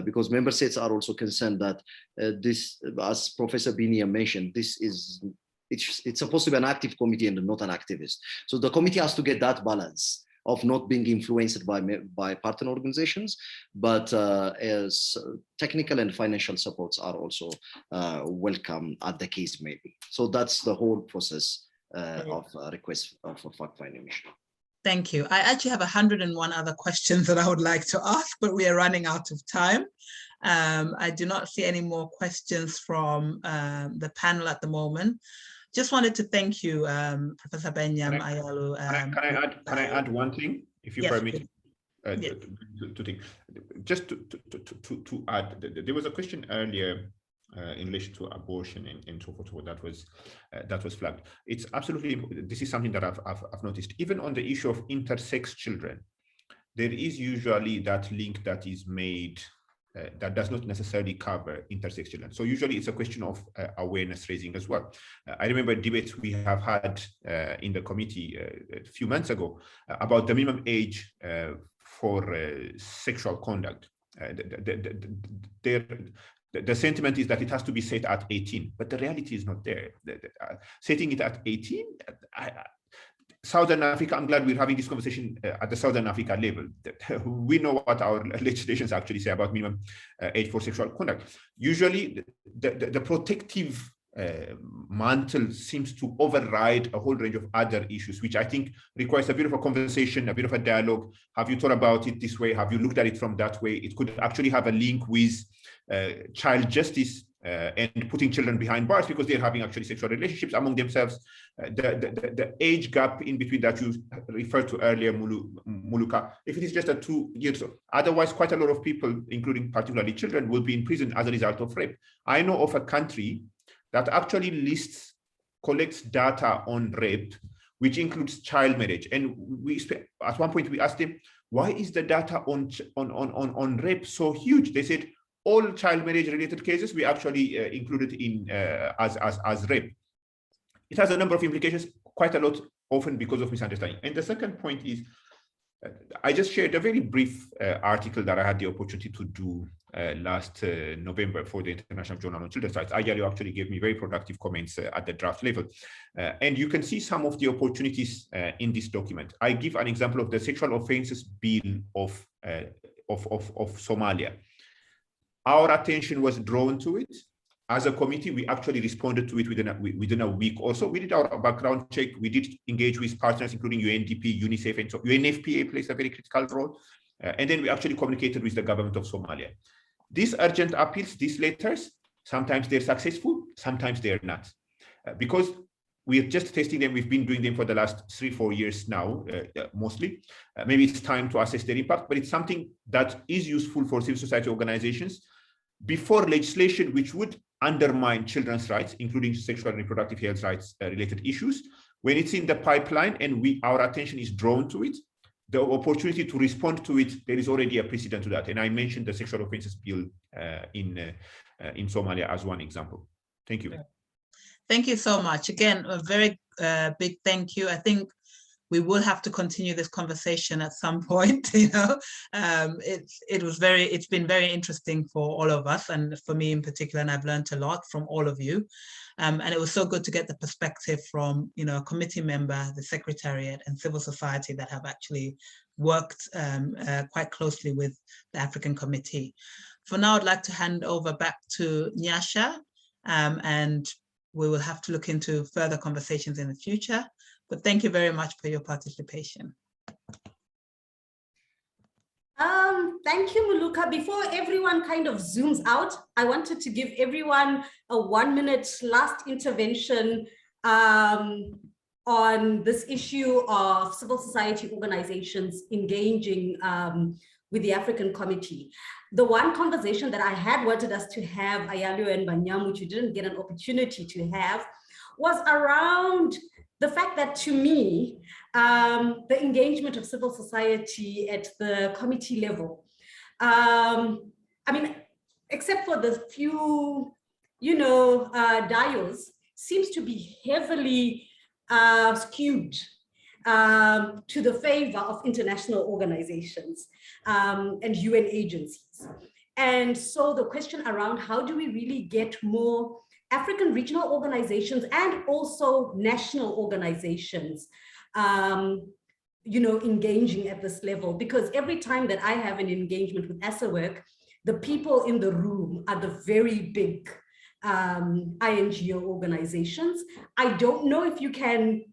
Speaker 4: because member states are also concerned that this, as Professor Binia mentioned, it's supposed to be an active committee and not an activist. So the committee has to get that balance of not being influenced by partner organizations, but as technical and financial supports are also welcome at the case may be. So that's the whole process of request of a fact-finding mission.
Speaker 2: Thank you. I actually have 101 other questions that I would like to ask, but we are running out of time. I do not see any more questions from the panel at the moment. Just wanted to thank you, Professor Benyam Ayalu.
Speaker 3: Can I add one thing, if you permit?
Speaker 2: Yes.
Speaker 3: To think. Just to add, there was a question earlier in relation to abortion and so forth. That was flagged. It's absolutely. This is something that I've noticed. Even on the issue of intersex children, there is usually that link that is made. That does not necessarily cover intersex children. So usually it's a question of awareness raising as well. I remember debates we have had in the committee a few months ago about the minimum age for sexual conduct. The sentiment is that it has to be set at 18, but the reality is not there. Setting it at 18, Southern Africa, I'm glad we're having this conversation at the Southern Africa level. We know what our legislations actually say about minimum age for sexual conduct. Usually, the protective mantle seems to override a whole range of other issues, which I think requires a bit of a conversation, a bit of a dialogue. Have you thought about it this way? Have you looked at it from that way? It could actually have a link with child justice and putting children behind bars because they're having actually sexual relationships among themselves. The age gap in between that you referred to earlier, Muluka, if it is just a 2 years old, otherwise quite a lot of people, including particularly children, will be in prison as a result of rape. I know of a country that actually collects data on rape, which includes child marriage. And at one point we asked them, why is the data on rape so huge? They said, all child marriage related cases we actually included in as rape. It has a number of implications, quite a lot, often because of misunderstanding. And the second point is, I just shared a very brief article that I had the opportunity to do last November for the International Journal on Children's Rights. Ayalu actually gave me very productive comments at the draft level. And you can see some of the opportunities in this document. I give an example of the Sexual Offences Bill of Somalia. Our attention was drawn to it. as a committee, we actually responded to it within a week or so. We did our background check. We did engage with partners, including UNDP, UNICEF, and so UNFPA plays a very critical role. And then we actually communicated with the government of Somalia. These urgent appeals, these letters, sometimes they're successful, sometimes they're not. Because we're just testing them. We've been doing them for the last 3-4 years now, mostly. Maybe it's time to assess their impact, but it's something that is useful for civil society organizations before legislation which would undermine children's rights, including sexual and reproductive health rights related issues. When it's in the pipeline and our attention is drawn to it, the opportunity to respond to it, there is already a precedent to that. And I mentioned the sexual offences bill in Somalia as one example. Thank you.
Speaker 2: Thank you so much. Again, a very big thank you. I think we will have to continue this conversation at some point. You know, it's been very interesting for all of us, and for me in particular, and I've learned a lot from all of you. And it was so good to get the perspective from, you know, a committee member, the secretariat, and civil society that have actually worked quite closely with the African Committee. For now, I'd like to hand over back to Nyasha, and we will have to look into further conversations in the future. But thank you very much for your participation.
Speaker 1: Thank you, Muluka. Before everyone kind of zooms out, I wanted to give everyone a 1-minute last intervention on this issue of civil society organizations engaging with the African Committee. The one conversation that I had wanted us to have, Ayalu and Banyam, which we didn't get an opportunity to have, was around the fact that, to me, the engagement of civil society at the committee level, I mean, except for the few, you know, dials, seems to be heavily skewed to the favor of international organizations and UN agencies. And so the question around how do we really get more African regional organizations and also national organizations, you know, engaging at this level, because every time that I have an engagement with ACERWC, the people in the room are the very big INGO organizations. I don't know if you can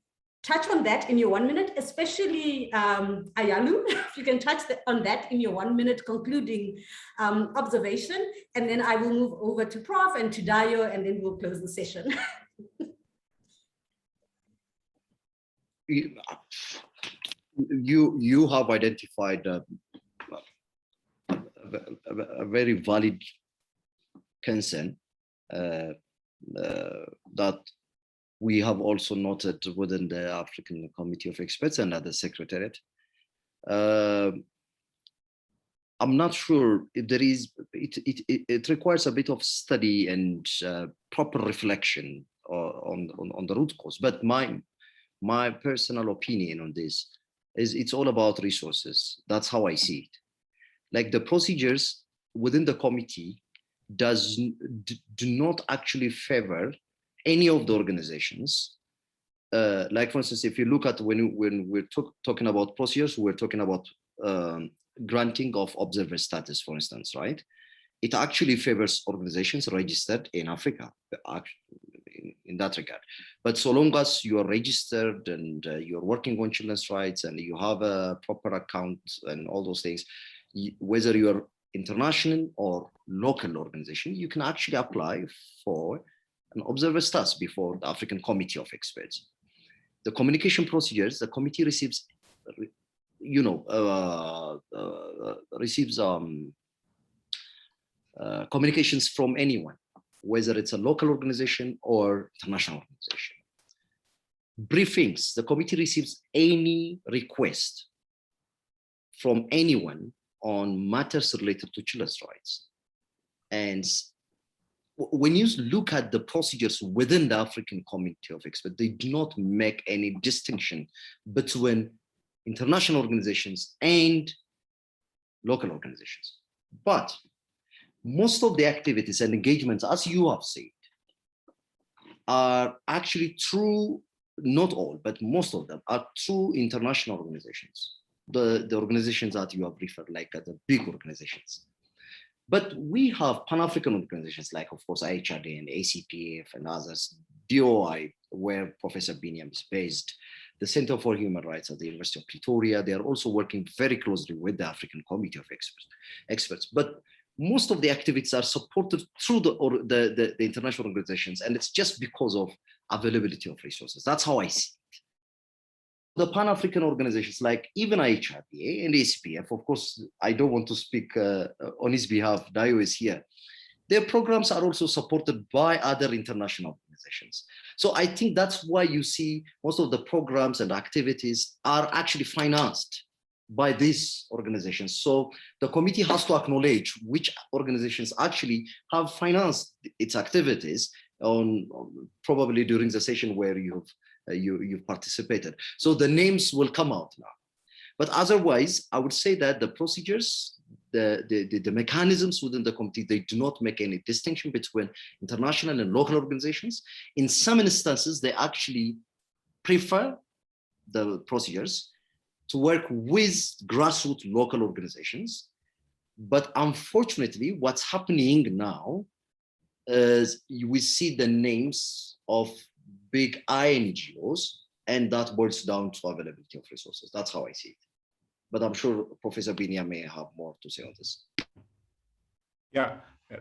Speaker 1: touch on that in your 1 minute, especially Ayalu, if you can touch on that in your 1 minute concluding observation, and then I will move over to Prof and to Dayo, and then we'll close the session.
Speaker 4: You have identified a very valid concern that we have also noted within the African Committee of Experts and at the Secretariat. I'm not sure if there is, it requires a bit of study and proper reflection on the root cause. But my personal opinion on this is it's all about resources. That's how I see it. Like the procedures within the committee do not actually favor any of the organizations. Like for instance, if you look at when we're talking about procedures, we're talking about granting of observer status, for instance, right? It actually favors organizations registered in Africa in that regard. But so long as you are registered and you're working on children's rights and you have a proper account and all those things, whether you're international or local organization, you can actually apply for an observer status before the African Committee of Experts. The communication procedures, the committee receives, you know, receives communications from anyone, whether it's a local organization or international organization. Briefings, the committee receives any request from anyone on matters related to children's rights. And when you look at the procedures within the African Committee of Experts, they do not make any distinction between international organizations and local organizations. But most of the activities and engagements, as you have said, are actually through, not all, but most of them are through international organizations. The organizations that you have referred, like the big organizations. But we have Pan-African organizations like, of course, IHRD and ACPF and others, DOI, where Professor Binyam is based, the Center for Human Rights at the University of Pretoria. They are also working very closely with the African Committe of Experts. But most of the activities are supported through the international organizations, and it's just because of availability of resources. That's how I see it. The Pan-African organizations like even IHRDA and ACPF, of course, I don't want to speak on his behalf, Dayo is here. Their programs are also supported by other international organizations. So I think that's why you see most of the programs and activities are actually financed by these organizations. So the committee has to acknowledge which organizations actually have financed its activities on probably during the session where you've participated. So the names will come out now. But otherwise, I would say that the procedures, the mechanisms within the committee, they do not make any distinction between international and local organizations. In some instances, they actually prefer the procedures to work with grassroots local organizations. But unfortunately, what's happening now is we see the names of big INGOs, and that boils down to availability of resources. That's how I see it. But I'm sure Professor Binyam may have more to say on this.
Speaker 3: Yeah,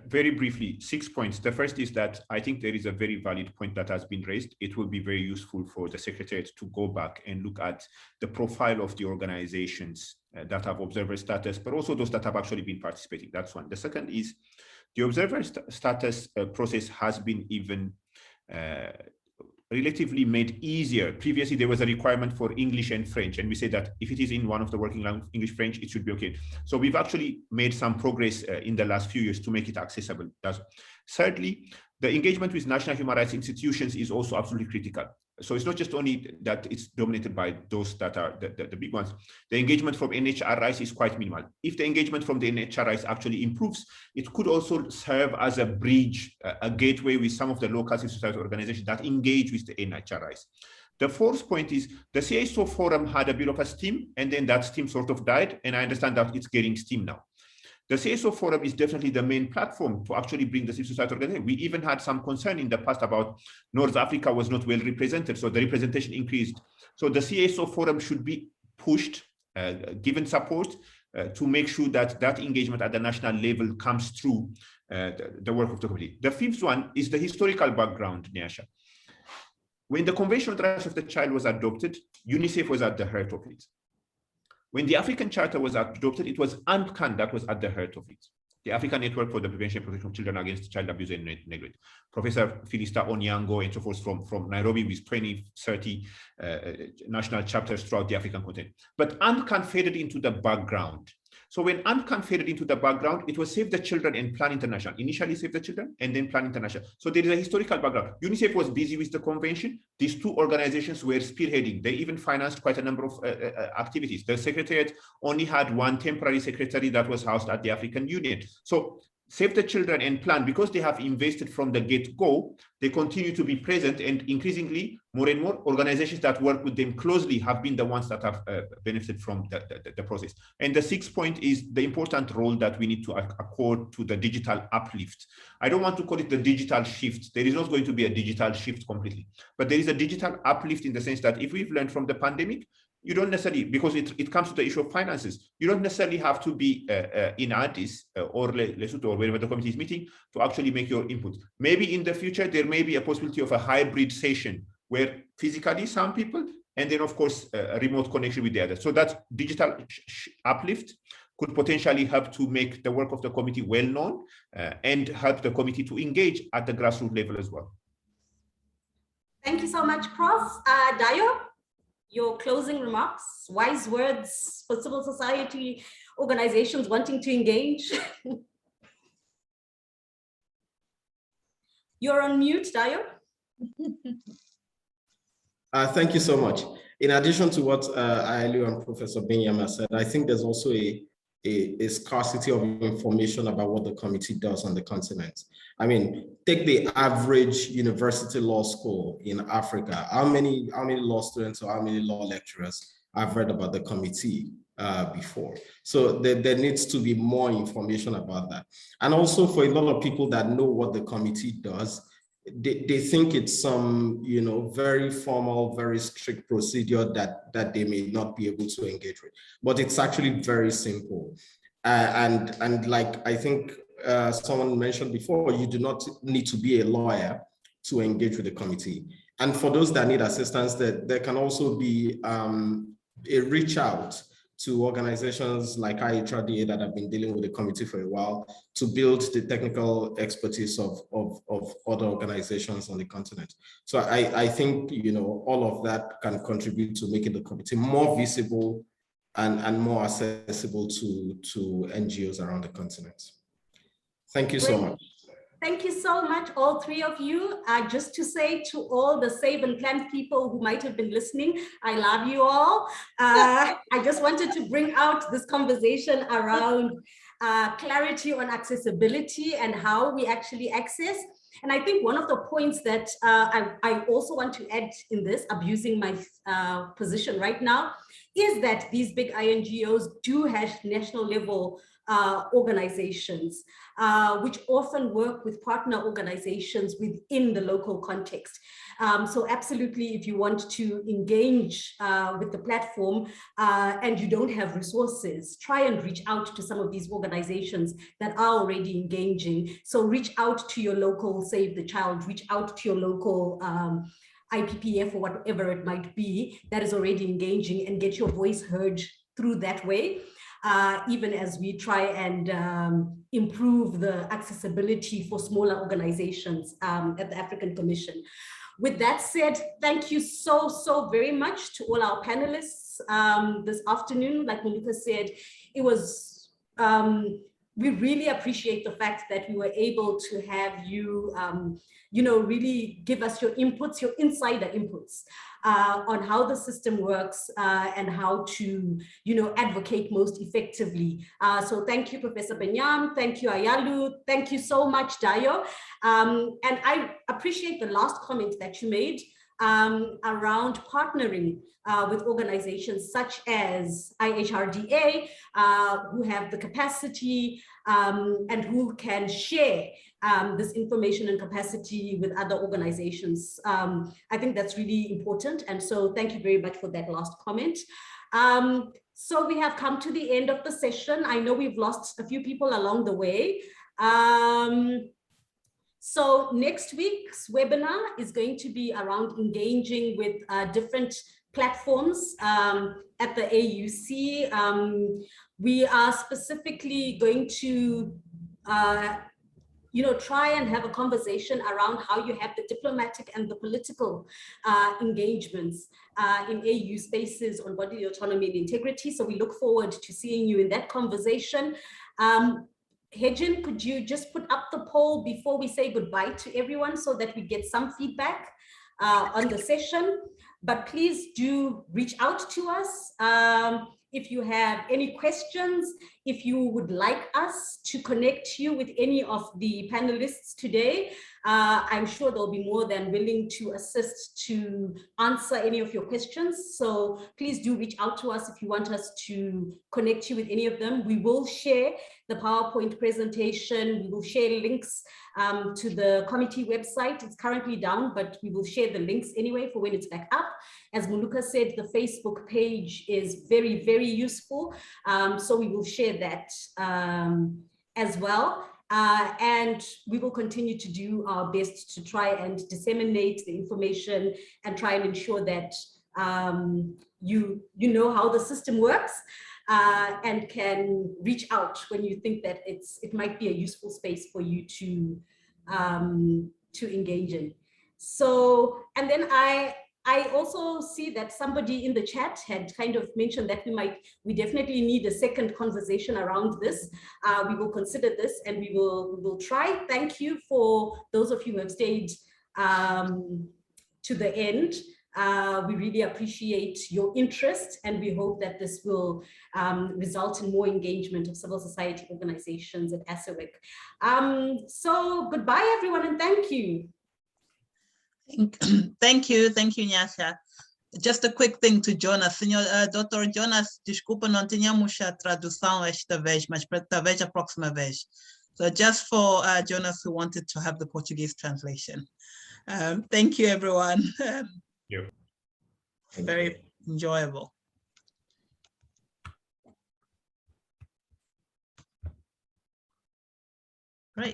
Speaker 3: very briefly, 6 points. The first is that I think there is a very valid point that has been raised. It will be very useful for the Secretariat to go back and look at the profile of the organizations that have observer status, but also those that have actually been participating. That's one. The second is the observer status process has been even relatively made easier. Previously, there was a requirement for English and French, and we say that if it is in one of the working languages, English, French, it should be okay. So we've actually made some progress in the last few years to make it accessible. Thirdly, the engagement with national human rights institutions is also absolutely critical. So it's not just only that it's dominated by those that are the big ones. The engagement from NHRIs is quite minimal. If the engagement from the NHRIs actually improves, it could also serve as a bridge, a gateway with some of the local civil society organizations that engage with the NHRIs. The fourth point is the CSO forum had a bit of a steam, and then that steam sort of died, and I understand that it's getting steam now. The CSO forum is definitely the main platform to actually bring the civil society organization. We even had some concern in the past about North Africa was not well represented, so the representation increased. So the CSO forum should be pushed, given support to make sure that that engagement at the national level comes through the work of the committee. The fifth one is the historical background, Nyasha. When the Convention on the Rights of the Child was adopted, UNICEF was at the heart of it. When the African Charter was adopted, it was ANCAN that was at the heart of it. The African Network for the Prevention and Protection of Children Against Child Abuse and Neglect. Professor Philista Onyango and so forth from Nairobi with 20, 30 national chapters throughout the African continent. But ANCAN faded into the background. So when ANCAN faded into the background, it was Save the Children and Plan International. Initially Save the Children and then Plan International. So there is a historical background. UNICEF was busy with the convention. These two organizations were spearheading. They even financed quite a number of activities. The Secretariat only had one temporary secretary that was housed at the African Union. So Save the Children and Plan, because they have invested from the get-go, they continue to be present, and increasingly more and more organizations that work with them closely have been the ones that have benefited from the process. And the sixth point is the important role that we need to accord to the digital uplift. I don't want to call it the digital shift. There is not going to be a digital shift completely, but there is a digital uplift in the sense that if we've learned from the pandemic, you don't necessarily, because it comes to the issue of finances, you don't necessarily have to be in Addis or Lesotho or wherever the committee is meeting to actually make your input. Maybe in the future, there may be a possibility of a hybrid session where physically some people, and then of course, a remote connection with the others. So that digital uplift could potentially help to make the work of the committee well known and help the committee to engage at the grassroots level as well.
Speaker 1: Thank you so much, Prof. Dayo, your closing remarks, wise words for civil society organizations wanting to engage. You're on mute, Dayo.
Speaker 5: Thank you so much. In addition to what Ailu and Professor Binyam said, I think there's also a scarcity of information about what the committee does on the continent. I mean, take the average university law school in Africa. How many law students or how many law lecturers have read about the committee before. So there needs to be more information about that. And also for a lot of people that know what the committee does, they think it's some, very formal, very strict procedure that they may not be able to engage with. But it's actually very simple. And like I think someone mentioned before, you do not need to be a lawyer to engage with the committee. And for those that need assistance, there can also be a reach out to organizations like ACERWC that have been dealing with the committee for a while to build the technical expertise of other organizations on the continent. So I think, all of that can contribute to making the committee more visible and more accessible to NGOs around the continent. Thank you so much.
Speaker 1: Thank you so much, all three of you. Just to say to all the Save and Plant people who might have been listening, I love you all. I just wanted to bring out this conversation around clarity on accessibility and how we actually access. And I think one of the points that I also want to add in this, abusing my position right now, is that these big INGOs do have national level organizations, which often work with partner organizations within the local context. So absolutely, if you want to engage with the platform and you don't have resources, try and reach out to some of these organizations that are already engaging. So reach out to your local Save the Child, reach out to your local IPPF or whatever it might be that is already engaging, and get your voice heard through that way. Even as we try and improve the accessibility for smaller organizations at the African Commission. With that said, thank you so very much to all our panelists this afternoon. Like Monica said, it was, we really appreciate the fact that we were able to have you, really give us your inputs, your insider inputs on how the system works and how to, advocate most effectively. So thank you, Professor Benyam. Thank you, Ayalu. Thank you so much, Dayo. And I appreciate the last comment that you made around partnering with organizations such as IHRDA, who have the capacity and who can share this information and capacity with other organizations. I think that's really important. And so thank you very much for that last comment. So we have come to the end of the session. I know we've lost a few people along the way. So next week's webinar is going to be around engaging with different platforms at the AUC. We are specifically going to try and have a conversation around how you have the diplomatic and the political engagements in AU spaces on bodily autonomy and integrity. So we look forward to seeing you in that conversation. Hejin, could you just put up the poll before we say goodbye to everyone so that we get some feedback on the session? But please do reach out to us if you have any questions, if you would like us to connect you with any of the panelists today. I'm sure they'll be more than willing to assist to answer any of your questions. So please do reach out to us if you want us to connect you with any of them. We will share the PowerPoint presentation. We will share links to the committee website. It's currently down, but we will share the links anyway for when it's back up. As Muluka said, the Facebook page is very, very useful. So we will share that as well. And we will continue to do our best to try and disseminate the information and try and ensure that you know how the system works and can reach out when you think that it might be a useful space for you to engage in. So, and then I also see that somebody in the chat had kind of mentioned that we definitely need a second conversation around this. We will consider this and we will try. Thank you for those of you who have stayed to the end. We really appreciate your interest and we hope that this will result in more engagement of civil society organizations at ACERWC. So goodbye everyone and thank you.
Speaker 2: Thank you, Nyasha. just a quick thing to Jonas. Senhor Dr. Jonas, desculpa, não tínhamos a tradução esta vez, mas talvez a próxima vez. So just for Jonas who wanted to have the Portuguese translation. Thank you, everyone.
Speaker 3: Yeah.
Speaker 2: Very enjoyable.